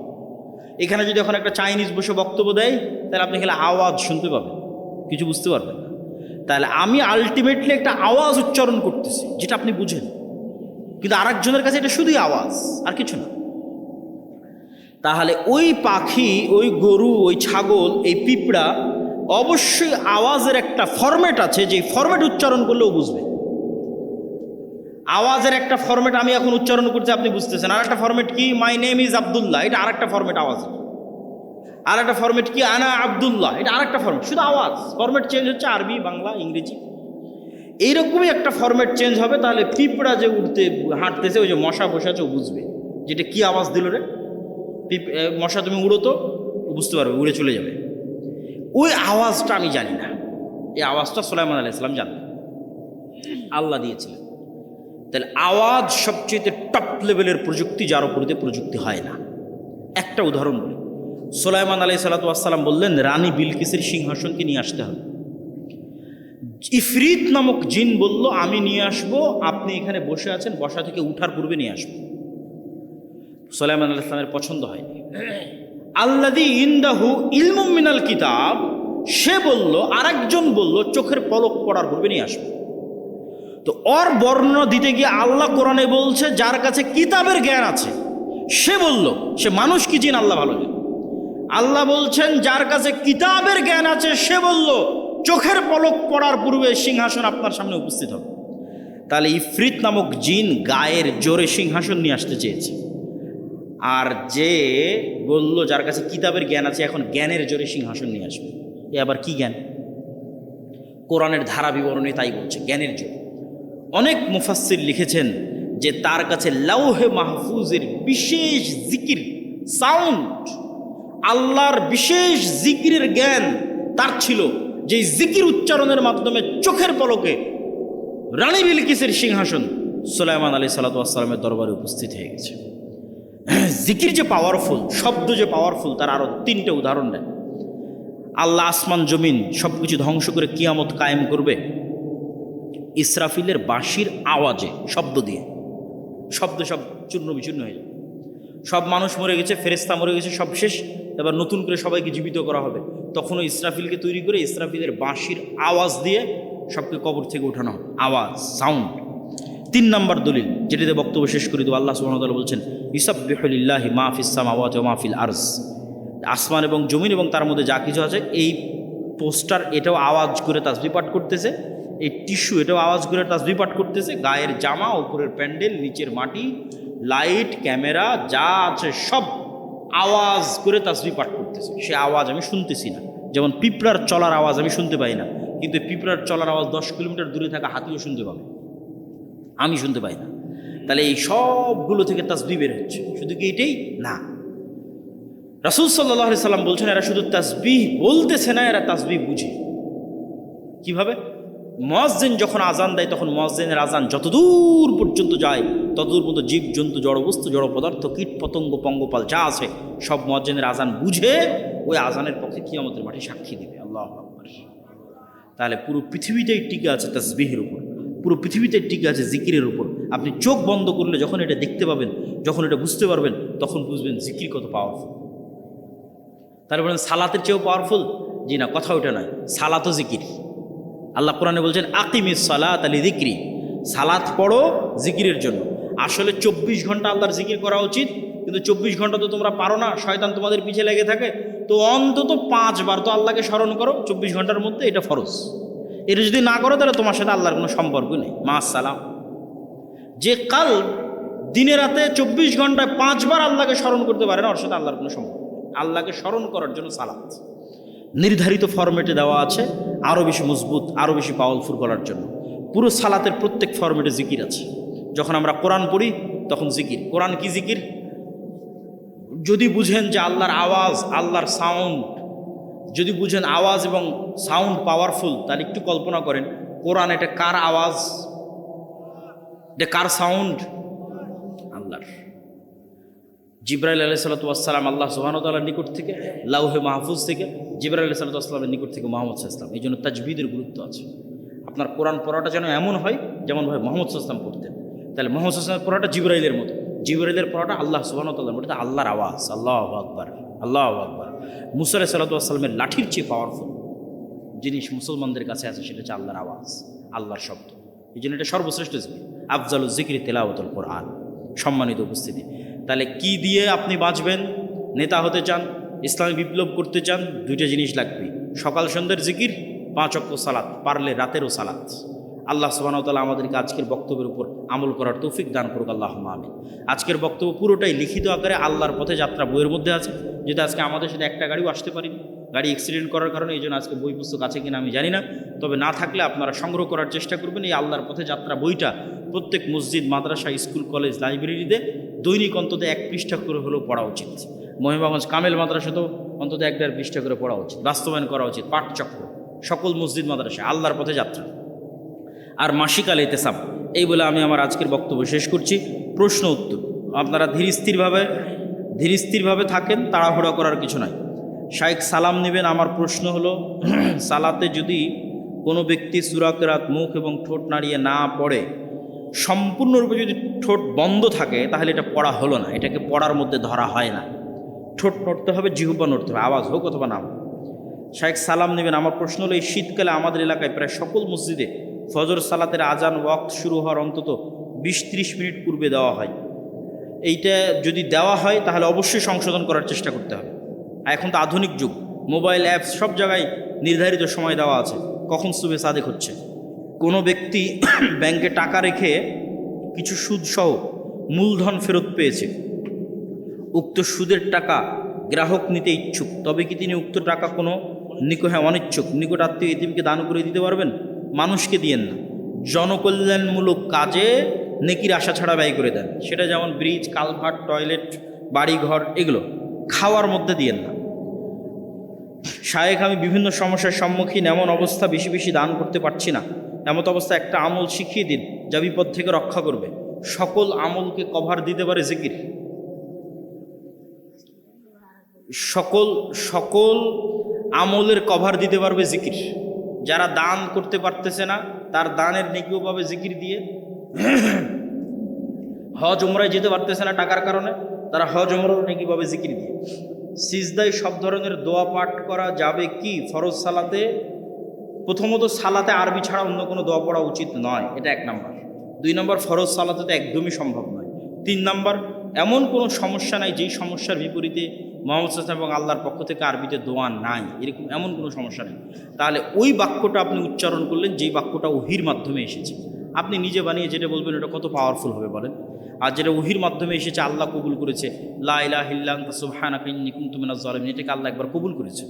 এখানে যদি এখন একটা চাইনিজ বসে বক্তব্য দেয়, তাহলে আপনি খেলে আওয়াজ শুনতে পাবেন, কিছু বুঝতে পারবেন না। তাহলে আমি আলটিমেটলি একটা আওয়াজ উচ্চারণ করতেছি, যেটা আপনি বুঝেন, কিন্তু আরেকজনের কাছে এটা শুধুই আওয়াজ, আর কিছু না। তাহলে ওই পাখি, ওই গরু, ওই ছাগল, এই পিঁপড়া অবশ্যই আওয়াজের একটা ফরম্যাট আছে, যে ফরম্যাট উচ্চারণ করলেও বুঝবে। আওয়াজের একটা ফরম্যাট আমি এখন উচ্চারণ করছি, আপনি বুঝতেছেন। আর একটা ফরম্যাট কি? মাই নেম ইজ আব্দুল্লাহ, এটা আরেকটা ফরম্যাট আওয়াজের। আর একটা ফরম্যাট কি? আনা আব্দুল্লাহ, এটা আরেকটা ফরম্যাট। শুধু আওয়াজ, ফরম্যাট চেঞ্জ হচ্ছে, আরবি, বাংলা, ইংরেজি, এইরকমই একটা ফরম্যাট চেঞ্জ হবে। তাহলে পিঁপড়া যে উঠতে হাঁটতেছে, ওই যে মশা বসে আছে, ও বুঝবে যেটা কি আওয়াজ দিল রে। মশা তুমি উড়ো, তো বুঝতে পারবে, উড়ে চলে যাবে। ওই আওয়াজটা আমি জানি না, এই আওয়াজটা সুলাইমান আলাইহিস সালাম জানতেন, আল্লাহ দিয়েছিলেন। তাহলে আওয়াজ সবচেয়ে টপ লেভেলের প্রযুক্তি, যার উপরে প্রযুক্তি হয় না। একটা উদাহরণ বলি। সুলাইমান আলাইহিস সালাম বললেন, রানী বিলকিসের সিংহাসনকে নিয়ে আসতে হবে। ইফরিত নামক জিন বলল, আমি নিয়ে আসবো, আপনি এখানে বসে আছেন, বসা থেকে উঠার পূর্বে নিয়ে আসবো। সুলাইমান আলাইহিস সালামের পছন্দ হয়নি। আল্লাযী ইনদাহু ইলমুম মিনাল কিতাব, সে বলল, আরেকজন বলল, চোখের পলক পড়ার পূর্বে নিয়ে আসবো। তো ওর বর্ণনা দিতে গিয়ে আল্লাহ কোরআনে বলছে, যার কাছে কিতাবের জ্ঞান আছে, সে বলল, সে মানুষ কি জিন আল্লাহ ভালো জানে। আল্লাহ বলছেন যার কাছে কিতাবের জ্ঞান আছে সে বলল চোখের পলক পড়ার পূর্বে সিংহাসন আপনার সামনে উপস্থিত হবে। তাহলে ইফরিত নামক জিন গায়ের জোরে সিংহাসন নিয়ে আসতে চেয়েছে। আর যে বলল যার কাছে কিতাবের জ্ঞান আছে এখন জ্ঞানের জোরে সিংহাসন নিয়ে আসবে, এ আবার কি জ্ঞান? কোরআনের ধারা বিবরণে তাই বলছে, জ্ঞানের জোরে। অনেক মুফাসসির লিখেছেন যে তার কাছে লাউহে মাহফুজের বিশেষ জিকির সাউন্ড, আল্লাহর বিশেষ জিকিরের জ্ঞান তার ছিল, যে জিকির উচ্চারণের মাধ্যমে চোখের পলকে রানী বিলকিসের সিংহাসন সুলাইমান আলাইহিস সালাতু ওয়াস সালামের দরবারে উপস্থিত হয়ে গেছে। জিকির যে পাওয়ারফুল, শব্দ যে পাওয়ারফুল, তার আরো 3টে উদাহরণ দেন। আল্লাহ আসমান জমিন সবকিছু ধ্বংস করে কিয়ামত কায়েম করবে ইসরাফিলের বাঁশির আওয়াজে, শব্দ দিয়ে। শব্দ সব চূর্ণ বিচূর্ণ হয়ে যাবে, সব মানুষ মরে গেছে, ফেরেশতা মরে গেছে, সব শেষ। এবার নতুন করে সবাইকে জীবিত করা হবে। তখনও ইসরাফিলকে তৈরি করে ইসরাফিলের বাঁশির আওয়াজ দিয়ে সবকে কবর থেকে ওঠানো হবে, আওয়াজ, সাউন্ড। 3 নম্বর দলিল, যেটিতে বক্তব্য শেষ করে দেবো, আল্লাহ সুবহানাহু ওয়া তাআলা বলছেন ইউসাব্বিহু লিল্লাহি মা ফিস সামাওয়াতি ওয়া মা ফিল আরজ। আসমান এবং জমিন এবং তার মধ্যে যা কিছু আছে, এই পোস্টার এটাও আওয়াজ করে তাসবিহ পাঠ করতেছে, এই টিস্যু এটাও আওয়াজ করে তাসবিহ পাঠ করতেছে, গায়ের জামা, উপরের প্যান্ডেল, নিচের মাটি, লাইট, ক্যামেরা যা আছে সব আওয়াজ করে তাসবিহ পাঠ করতেছে। সে আওয়াজ আমি শুনতেছি না। যেমন পিঁপড়ার চলার আওয়াজ আমি শুনতে পাই না, কিন্তু পিঁপড়ার চলার আওয়াজ 10 কিলোমিটার দূরে থাকা হাতিও শুনতে পাবে, আমি শুনতে পাই না। তাহলে এই সবগুলো থেকে তাসবিহ বের হচ্ছে। শুধু কি এটাই না, রাসূল সাল্লাল্লাহু আলাইহি সাল্লাম বলছেন এরা শুধু তাসবিহ বলতেছে না, এরা তাসবিহ বুঝে। কিভাবে? মুয়াজ্জিন যখন আজান দেয় তখন মুয়াজ্জিনের আজান যতদূর পর্যন্ত যায় ততদূর পর্যন্ত জীব জন্তু, জড়বস্তু, জড় পদার্থ, কীট পতঙ্গ, পঙ্গপাল যা আছে সব মুয়াজ্জিনের আজান বুঝে ওই আজানের পক্ষে কিয়ামতের মাঠে সাক্ষী দিবে। আল্লাহু আকবার। তাহলে পুরো পৃথিবীটাই টিকে আছে তাসবিহের উপর, পুরো পৃথিবীটাই টিকে আছে জিকিরের উপর। আপনি চোখ বন্ধ করলে যখন এটা দেখতে পাবেন, যখন এটা বুঝতে পারবেন, তখন বুঝবেন জিকির কত পাওয়ারফুল। তাহলে বলেন সালাতের চেয়েও পাওয়ারফুল? জি না, কথা ওটা নয়, সালাতও জিকির। আল্লাহ কোরআনে বলছেন আকিমিস সালাত লিযিকরি, সালাত পড়ো জিকিরের জন্য। আসলে 24 ঘন্টা আল্লাহর জিকির করা উচিত, কিন্তু 24 ঘন্টা তো তোমরা পারো না, শয়তান তোমাদের পিছে লেগে থাকে। তো অন্তত 5 বার তো আল্লাহকে স্মরণ করো 24 ঘন্টার মধ্যে, এটা ফরজ। এটা যদি না করো তাহলে তোমার সাথে আল্লাহর কোনো সম্পর্ক নেই, মা সালাম। যে কাল দিনে রাতে 24 ঘন্টায় 5 বার আল্লাহকে স্মরণ করতে পারে না, ওর সাথে আল্লাহর কোনো সম্পর্ক। আল্লাহকে স্মরণ করার জন্য সালাত নির্ধারিত ফরম্যাটে দেওয়া আছে, আরও বেশি মজবুত, আরও বেশি পাওয়ারফুল করার জন্য। পুরো সালাতের প্রত্যেক ফরম্যাটে জিকির আছে। যখন আমরা কোরআন পড়ি তখন জিকির। কোরআন কি জিকির? যদি বুঝেন যে আল্লাহর আওয়াজ, আল্লাহর সাউন্ড, যদি বুঝেন আওয়াজ এবং সাউন্ড পাওয়ারফুল, তাহলে একটু কল্পনা করেন কোরআন এটা কার আওয়াজ, এটা কার সাউন্ড? আল্লাহর। জিবরাইল আলাইহিস সালাতু ওয়াস সালাম আল্লাহ সুবহানাহু ওয়া তাআলার নিকট থেকে, লাউহে মাহফুজ থেকে জিবরাইল আলাইহিস সালাতু ওয়াস সালামের নিকট থেকে মুহাম্মদ সাল্লাল্লাহু আলাইহি ওয়াসাল্লাম। এই জন্য তাজবিদের গুরুত্ব আছে। আপনার কোরআন পড়াটা যেন এমন হয় যেমনভাবে মুহাম্মদ সাল্লাল্লাহু আলাইহি ওয়াসাল্লাম পড়তেন। তাহলে মুহাম্মদ সাল্লাল্লাহু আলাইহি ওয়াসাল্লামের পড়াটা জিবরাইলের মতো, জিবরাইলের পড়াটা আল্লাহ সুবহানাহু ওয়া তাআলার মতো, এটা আল্লাহর আওয়াজ। আল্লাহু আকবার, আল্লাহু আকবার। মুসা আলাইহিস সালাতু ওয়াস সালামের লাঠির চেয়ে পাওয়ারফুল জিনিস মুসলমানদের কাছে আছে, সেটা হচ্ছে আল্লাহর আওয়াজ, আল্লাহর শব্দ। এই জন্য এটা সর্বশ্রেষ্ঠ জিকির। আফজালুজ যিকরি তিলাওয়াতুল কোরআন। সম্মানিত উপস্থিতি, তাহলে কি দিয়ে আপনি বাঁচবেন? নেতা হতে চান, ইসলামী বিপ্লব করতে চান, 2টা জিনিস লাগবে, সকাল সন্ধ্যের জিকির, 5 ওয়াক্ত সালাত, পারলে রাতেরও সালাত। আল্লাহ সুবহানাহু ওয়া তাআলা আমাদেরকে আজকের বক্তব্যের উপর আমল করার তৌফিক দান করুক, আল্লাহুম্মা আমিন। আজকের বক্তব্য পুরোটাই লিখিত আকারে আল্লাহর পথে যাত্রা বইয়ের মধ্যে আছে, যেটা আজকে আমাদের সাথে একটা গাড়িও আসতে পারিনি, গাড়ি অ্যাক্সিডেন্ট করার কারণে। এই জন্য আজকে বই পুস্তক আছে কিনা আমি জানি না, তবে না থাকলে আপনারা সংগ্রহ করার চেষ্টা করবেন। এই আল্লাহর পথে যাত্রা বইটা প্রত্যেক মসজিদ, মাদ্রাসা, স্কুল, কলেজ, লাইব্রেরিতে দৈনিক অন্তত 1 পৃষ্ঠা করে হলেও পড়া উচিত। মহিমাগঞ্জ কামেল মাদ্রাসাতেও অন্তত 1-1.5 পৃষ্ঠা করে পড়া উচিত, বাস্তবায়ন করা উচিত। পাঠচক্র সকল মসজিদ, মাদ্রাসা, আল্লাহর পথে যাত্রা আর মাসিক আল ইতিসাব। এই বলে আমি আমার আজকের বক্তব্য শেষ করছি। প্রশ্ন উত্তর আপনারা ধীর স্থিরভাবে থাকেন, তাড়াহুড়া করার কিছু নাই। শাইখ সালাম নেবেন। আমার প্রশ্ন হলো, সালাতে যদি কোনো ব্যক্তি সূরা কিরাত মুখ এবং ঠোঁট নাড়িয়ে না পড়ে, সম্পূর্ণরূপে যদি ঠোঁট বন্ধ থাকে, তাহলে এটা পড়া হলো না, এটাকে পড়ার মধ্যে ধরা হয় না। ঠোঁট নড়তে হবে, জিহ্বা নড়তে হবে, আওয়াজ হোক অথবা না হোক। শাইখ সালাম নেবেন। আমার প্রশ্ন হলো, এই শীতকালে আমাদের এলাকায় প্রায় সকল মসজিদে ফজর সালাতের আজান ওয়াক্ত শুরু হওয়ার অন্তত 20-30 মিনিট পূর্বে দেওয়া হয়। এইটা যদি দেওয়া হয় তাহলে অবশ্যই সংশোধন করার চেষ্টা করতে হবে। আর এখন তো আধুনিক যুগ, মোবাইল অ্যাপস সব জায়গায় নির্ধারিত সময় দেওয়া আছে কখন সুবে সাদেক হচ্ছে। কোনো ব্যক্তি ব্যাংকে টাকা রেখে কিছু সুদসহ মূলধন ফেরত পেয়েছে, উক্ত সুদের টাকা গ্রাহক নিতে ইচ্ছুক, তবে কি তিনি উক্ত টাকা কোনো অনিচ্ছুক নিকট আত্মীয় ইতিমকে দান করে দিতে পারবেন? মানুষকে দিয়েন না, জনকল্যাণমূলক কাজে নেকির আশা ছাড়া ব্যয় করে দেন। সেটা যেমন ব্রিজ, কালভার্ট, টয়লেট, বাড়িঘর, এগুলো খাওয়ার মধ্যে দিয়েন না। শায়েখ, আমি বিভিন্ন সমস্যার সম্মুখীন, এমন অবস্থা বেশি বেশি দান করতে পারছি না, এমত অবস্থা একটা আমল শিখিয়ে দিন যা বিপদ থেকে রক্ষা করবে। সকল আমলকে কভার দিতে পারে জিকির। সকল আমলের কভার দিতে পারবে জিকির। যারা দান করতে পারতেছে না তার দানের নেকিও পাবে জিকির দিয়ে। হজ উমরায় যেতে পারতেছে না টাকার কারণে, তারা হজ উমরার নেকি পাবে জিকির দিয়ে। সিজদায় সব ধরনের দোয়া পাঠ করা যাবে কি ফরজ সালাতে? প্রথমত সালাতে আরবি ছাড়া অন্য কোনো দোয়া পড়া উচিত নয়, এটা 1 নম্বর। 2 নম্বর, ফরজ সালাতে তো একদমই সম্ভব নয়। 3 নম্বর, এমন কোনো সমস্যা নাই যেই সমস্যার বিপরীতে মোহাম্মদ সাল্লাল্লাহু আলাইহি ওয়াসাল্লাম এবং আল্লাহর পক্ষ থেকে আরবিতে দোয়া নাই, এরকম এমন কোনো সমস্যা নেই। তাহলে ওই বাক্যটা আপনি উচ্চারণ করলেন যেই বাক্যটা ওহির মাধ্যমে এসেছে। আপনি নিজে বানিয়ে যেটা বলবেন এটা কত পাওয়ারফুল হবে বলেন? আর যেটা ওহির মাধ্যমে এসেছে, আল্লাহ কবুল করেছে, লা ইলাহা ইল্লা আনতা সুবহানাকা ইন্নী কুনতু মিনাজ জালিমিন, এটাকে আল্লাহ একবার কবুল করেছে।